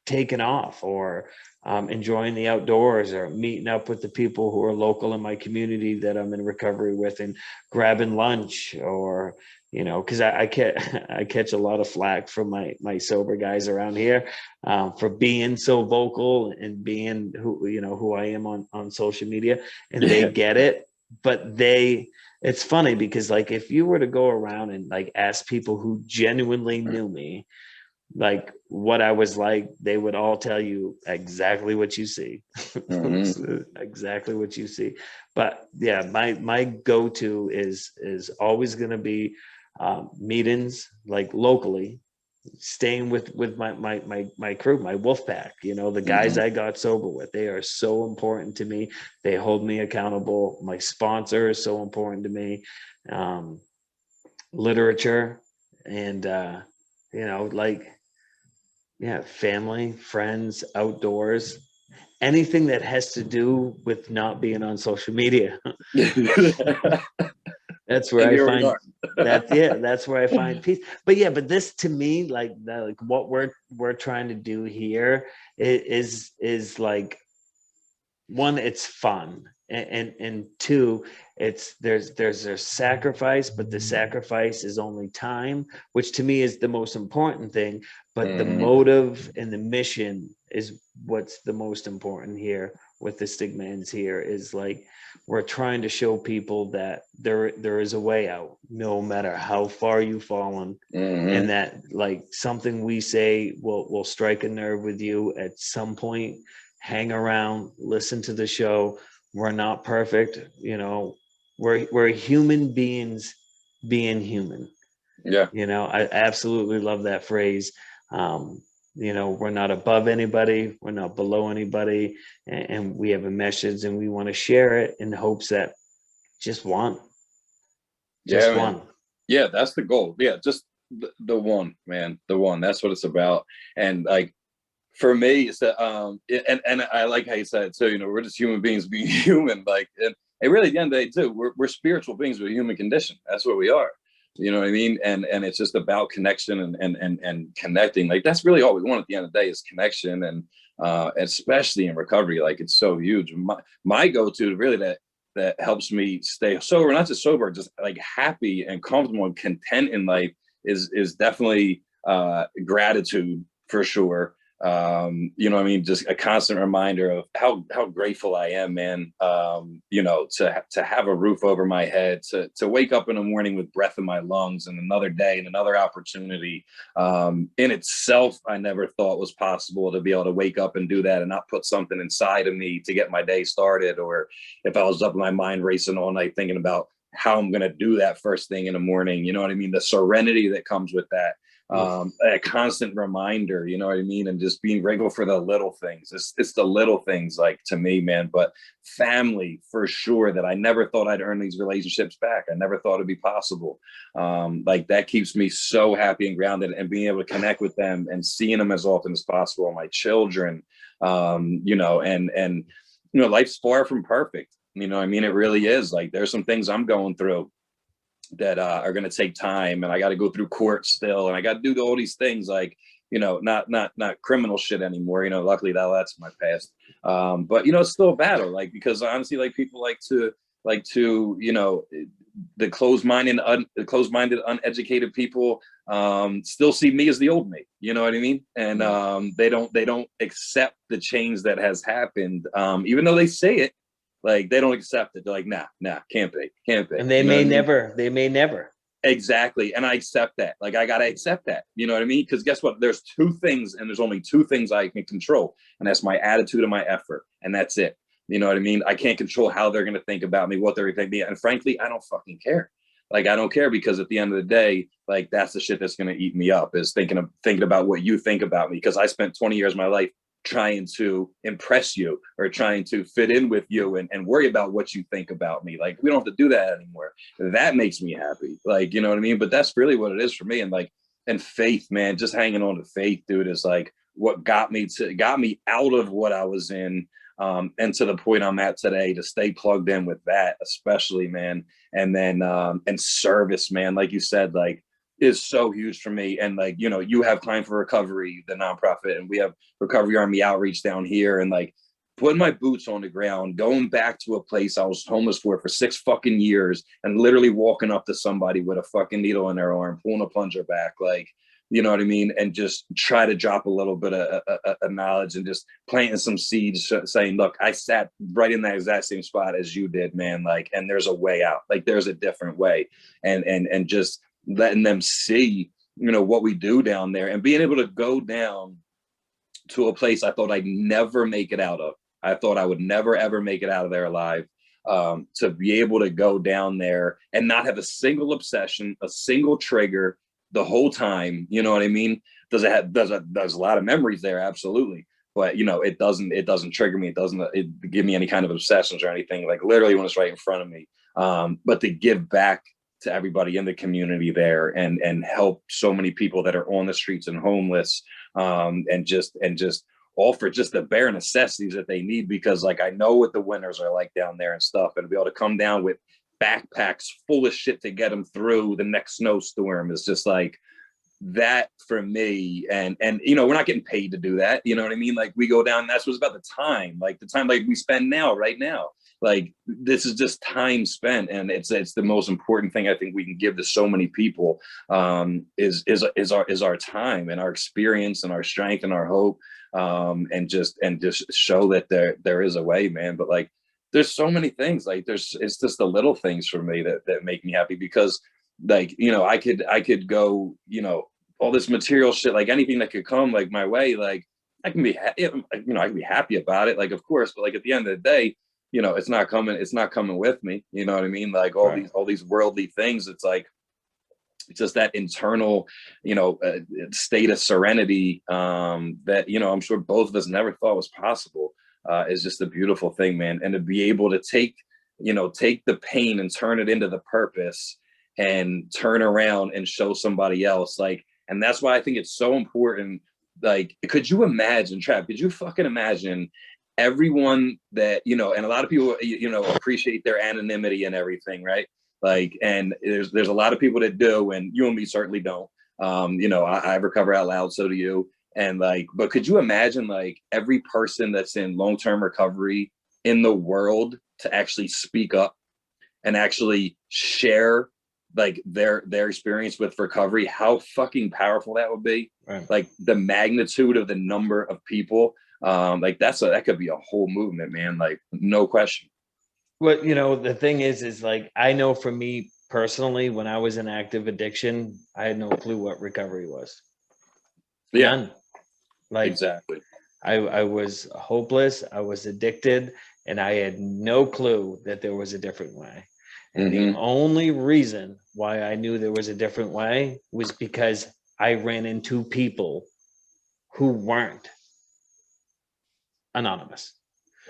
taking off, or enjoying the outdoors, or meeting up with the people who are local in my community that I'm in recovery with, and grabbing lunch, or you know, because I catch a lot of flack from my sober guys around here for being so vocal and being who, you know, who I am on social media, and they get it, but it's funny because like if you were to go around and like ask people who genuinely knew me, like what I was like, they would all tell you exactly what you see. Exactly what you see. But yeah, my go-to is always going to be meetings like locally, staying with my crew, my wolf pack, you know, the guys I got sober with. They are so important to me. They hold me accountable. My sponsor is so important to me. Literature and you know, like, yeah, family, friends, outdoors, anything that has to do with not being on social media. That's where And I here we find are. that, yeah, that's where I find peace. But yeah, but this to me, like that, like what we're trying to do here is like, one, it's fun, and two, it's there's a sacrifice, but the sacrifice is only time, which to me is the most important thing. But the motive and the mission is what's the most important here with the Stigmans here, is like, we're trying to show people that there is a way out, no matter how far you've fallen. And that, like, something we say will strike a nerve with you at some point. Hang around, listen to the show. We're not perfect, you know. We're human beings being human. Yeah. You know, I absolutely love that phrase. You know, we're not above anybody, we're not below anybody, and we have a message, and we want to share it in hopes that just one, Yeah, just man. one. Yeah, that's the goal. Yeah, just the one, man. The one. That's what it's about. And like, for me, it's that and I like how you said it too, you know, we're just human beings being human. Like, and really at the end of the day too, we're spiritual beings with a human condition. That's what we are. You know what I mean? And it's just about connection and connecting. Like, that's really all we want at the end of the day, is connection. And especially in recovery, like, it's so huge. My go-to really that helps me stay sober, not just sober, just like happy and comfortable and content in life, is definitely gratitude, for sure. You know what I mean? Just a constant reminder of how grateful I am, man. You know, to have a roof over my head, to wake up in the morning with breath in my lungs, and another day and another opportunity. In itself, I never thought was possible to be able to wake up and do that and not put something inside of me to get my day started. Or if I was up in my mind racing all night thinking about how I'm going to do that first thing in the morning, you know what I mean? The serenity that comes with that, a constant reminder, you know what I mean? And just being grateful for the little things. It's the little things, like, to me, man. But family, for sure, that I never thought I'd earn these relationships back. I never thought it'd be possible. Like, that keeps me so happy and grounded, and being able to connect with them and seeing them as often as possible. My children, you know, and you know, life's far from perfect. You know, I mean, it really is. Like, there's some things I'm going through that are going to take time, and I got to go through court still, and I got to do all these things, like, you know, not criminal shit anymore. You know, luckily that's in my past. But you know, it's still a battle, like, because honestly, like, people like to, you know, the closed-minded, uneducated people still see me as the old me. You know what I mean? And they don't accept the change that has happened, even though they say it. Like, they don't accept it. They're like, nah, can't be. And they You know may what I mean? never, they may never. Exactly. And I accept that. Like, I got to accept that. You know what I mean? Because guess what? There's two things, and there's only two things I can control. And that's my attitude and my effort. And that's it. You know what I mean? I can't control how they're going to think about me, what they're going to think. And frankly, I don't fucking care. Like, I don't care, because at the end of the day, like, that's the shit that's going to eat me up, is thinking about what you think about me. Because I spent 20 years of my life trying to impress you, or trying to fit in with you, and worry about what you think about me. Like, we don't have to do that anymore. That makes me happy. Like, you know what I mean? But that's really what it is for me. And like, and faith, man, just hanging on to faith, dude, is like what got me out of what I was in, and to the point I'm at today, to stay plugged in with that, especially, man. And then and service, man, like you said, like, is so huge for me. And like, you know, you have Time for Recovery, the nonprofit, and we have Recovery Army Outreach down here. And like, putting my boots on the ground, going back to a place I was homeless for 6 fucking years, and literally walking up to somebody with a fucking needle in their arm, pulling a plunger back, like, you know what I mean? And just try to drop a little bit of knowledge, and just planting some seeds, saying, look, I sat right in that exact same spot as you did, man. Like, and there's a way out. Like, there's a different way. And just letting them see what we do down there, and being able to go down to a place I thought I'd never make it out of. I thought I would never, ever make it out of there alive. To be able to go down there and not have a single obsession, a single trigger the whole time. You know what I mean? There's a lot of memories there. Absolutely. But it doesn't trigger me. It doesn't give me any kind of obsessions or anything, like literally when it's right in front of me. But to give back to everybody in the community there and help so many people that are on the streets and homeless, and just offer just the bare necessities that they need, because like I know what the winters are like down there and stuff, and be able to come down with backpacks full of shit to get them through the next snowstorm is just like that for me. And we're not getting paid to do that, you know what I mean? Like we go down, that's what's about the time like we spend now, right now. Like this is just time spent, and it's the most important thing I think we can give to so many people, is our time and our experience and our strength and our hope, and just show that there is a way, man. But like there's so many things, like it's just the little things for me that make me happy, because like I could go, all this material shit, like anything that could come like my way, like I can be I can be happy about it, like of course, but like at the end of the day, it's not coming with me. You know what I mean? Like all these worldly things. It's like, it's just that internal, state of serenity, that, I'm sure both of us never thought was possible, is just a beautiful thing, man. And to be able to take the pain and turn it into the purpose and turn around and show somebody else, like, and that's why I think it's so important. Like, could you imagine, Trav, could you fucking imagine everyone that, and a lot of people, appreciate their anonymity and everything, right? Like, and there's a lot of people that do, and you and me certainly don't. I recover out loud, so do you. And like, but could you imagine like every person that's in long-term recovery in the world to actually speak up and actually share like their experience with recovery, how fucking powerful that would be. Right. Like the magnitude of the number of people, like that could be a whole movement, man. Like no question. Well, the thing is like, I know for me personally, when I was in active addiction, I had no clue what recovery was. Yeah. None. Like exactly. I was hopeless. I was addicted, and I had no clue that there was a different way. And the only reason why I knew there was a different way was because I ran into people who weren't anonymous.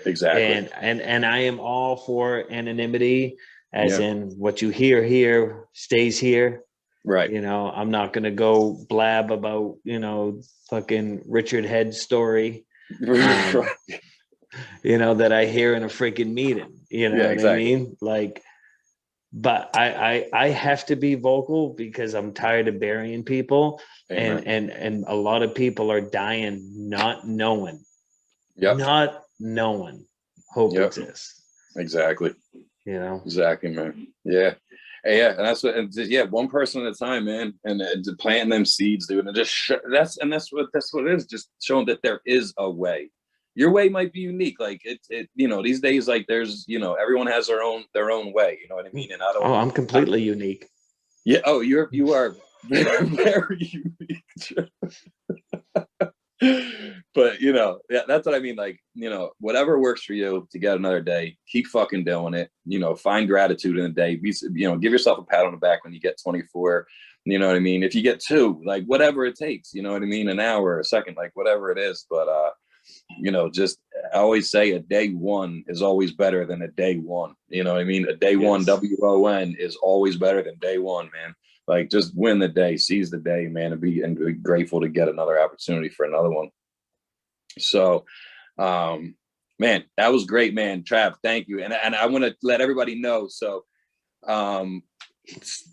Exactly. And I am all for anonymity, as in what you hear here stays here. Right. I'm not going to go blab about, fucking Richard Head's story, that I hear in a freaking meeting, what I mean? Like, but I have to be vocal because I'm tired of burying people. Amen. And a lot of people are dying not knowing. Yep. Not knowing hope exists. Exactly. Exactly, man. Yeah. And that's one person at a time, man. And planting them seeds, dude. And just that's what it is. Just showing that there is a way. Your way might be unique. Like it these days, like there's, everyone has their own way. You know what I mean? And I'm completely unique. Yeah. Oh, you are very, very unique. But that's what I mean. Like, whatever works for you to get another day, keep fucking doing it. Find gratitude in the day. Give yourself a pat on the back when you get 24. You know what I mean? If you get 2, like whatever it takes, you know what I mean? An hour, a second, like whatever it is. But just I always say a day one is always better than a day one. You know what I mean? A day one, WON, is always better than day one, man. Like just win the day, seize the day, man, and be grateful to get another opportunity for another one. So, man, that was great, man. Trav, thank you. And I want to let everybody know. So,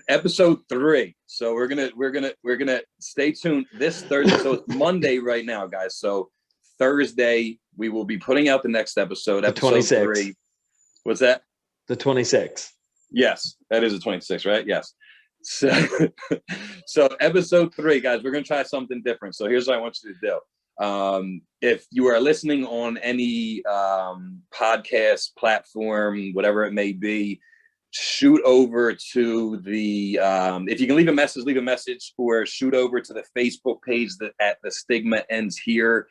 episode 3. So we're gonna stay tuned this Thursday. So it's Monday right now, guys. So Thursday we will be putting out the next episode. Episode 26. 3. What's that? The 26th. Yes, that is the 26th, right? Yes. So episode 3, guys, we're gonna try something different. So here's what I want you to do. If you are listening on any podcast platform, whatever it may be, shoot over to the if you can leave a message, or shoot over to the Facebook page that at the Stigma Ends Here.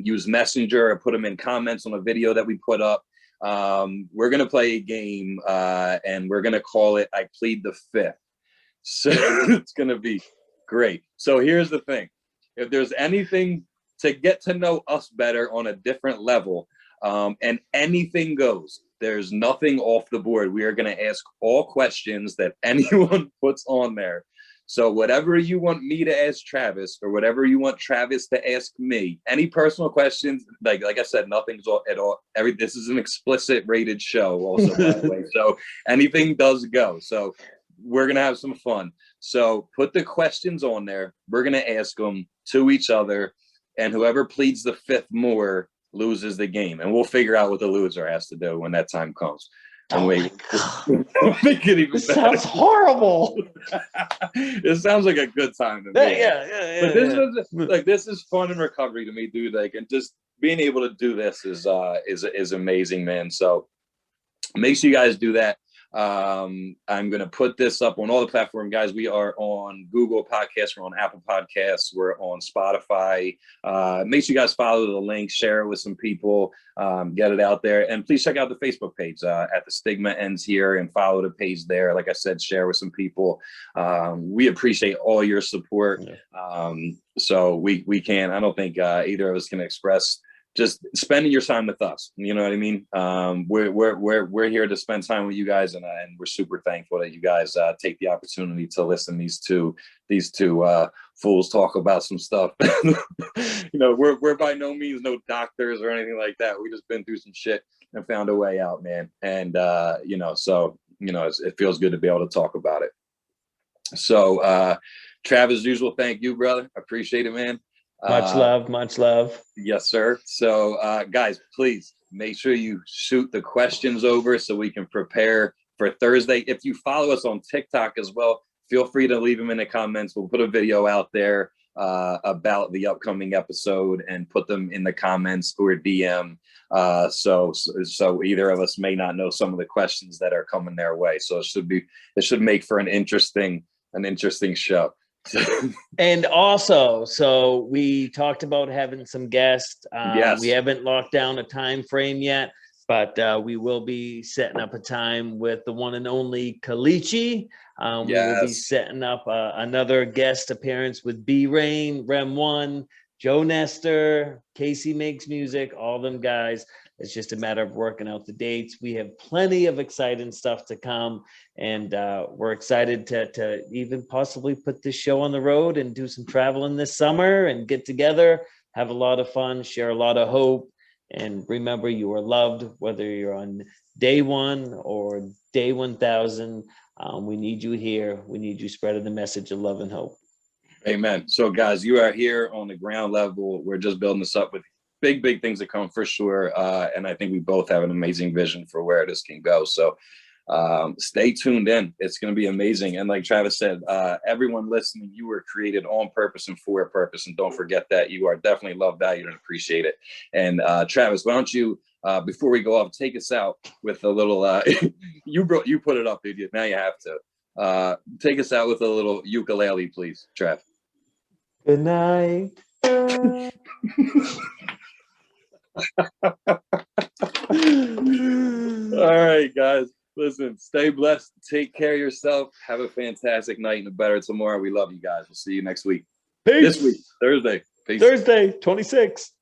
Use Messenger or put them in comments on a video that we put up. We're gonna play a game, and we're gonna call it I Plead the Fifth. So it's gonna be great. So here's the thing: if there's anything to get to know us better on a different level, and anything goes. There's nothing off the board. We are going to ask all questions that anyone puts on there. So whatever you want me to ask Travis, or whatever you want Travis to ask me, any personal questions, like I said, nothing's at all. This is an explicit rated show also, by the way. So anything does go. So we're going to have some fun. So put the questions on there. We're going to ask them to each other, and whoever pleads the fifth more loses the game, and we'll figure out what the loser has to do when that time comes. And make it even this sounds horrible. It sounds like a good time to me. But this is fun and recovery to me, dude. Like, and just being able to do this is amazing, man. So make sure you guys do that. I'm going to put this up on all the platforms, guys. We are on Google Podcasts. We're on Apple Podcasts. We're on Spotify. Make sure you guys follow the link, share it with some people, get it out there. And please check out the Facebook page at the Stigma Ends Here, and follow the page there. Like I said, share with some people. We appreciate all your support. So we can, I don't think either of us can express just spending your time with us. You know what I mean? We're here to spend time with you guys, and we're super thankful that you guys take the opportunity to listen to these two fools talk about some stuff. You know, we're by no means no doctors or anything like that. We just been through some shit and found a way out, man. And you know, so you know, it feels good to be able to talk about it. So Travis, as usual, thank you, brother. Appreciate it, man. Much love, much love. Yes, sir. So guys, please make sure you shoot the questions over so we can prepare for Thursday. If you follow us on TikTok as well, feel free to leave them in the comments. We'll put a video out there about the upcoming episode, and put them in the comments or DM. So either of us may not know some of the questions that are coming their way. So it should make for an interesting show. And also, so we talked about having some guests. Yes. We haven't locked down a time frame yet, but we will be setting up a time with the one and only Kalichi. We will be setting up another guest appearance with B-Rain, Rem One, Joe Nestor, Casey Makes Music, all them guys. It's just a matter of working out the dates. We have plenty of exciting stuff to come, and we're excited to even possibly put this show on the road and do some traveling this summer and get together, have a lot of fun, share a lot of hope, and remember, you are loved, whether you're on day 1 or day 1,000. We need you here. We need you spreading the message of love and hope. Amen. So, guys, you are here on the ground level. We're just building this up with big things to come for sure. And I think we both have an amazing vision for where this can go. So stay tuned in. It's going to be amazing. And like Travis said, everyone listening, you were created on purpose and for a purpose. And don't forget that you are definitely loved, valued, and appreciated. And Travis, why don't you, before we go off, take us out with a little, you put it up, dude. Now you have to. Take us out with a little ukulele, please, Trav. Good night. All right, guys. Listen, stay blessed. Take care of yourself. Have a fantastic night and a better tomorrow. We love you guys. We'll see you next week. Peace. This week, Thursday. Peace. Thursday, 26.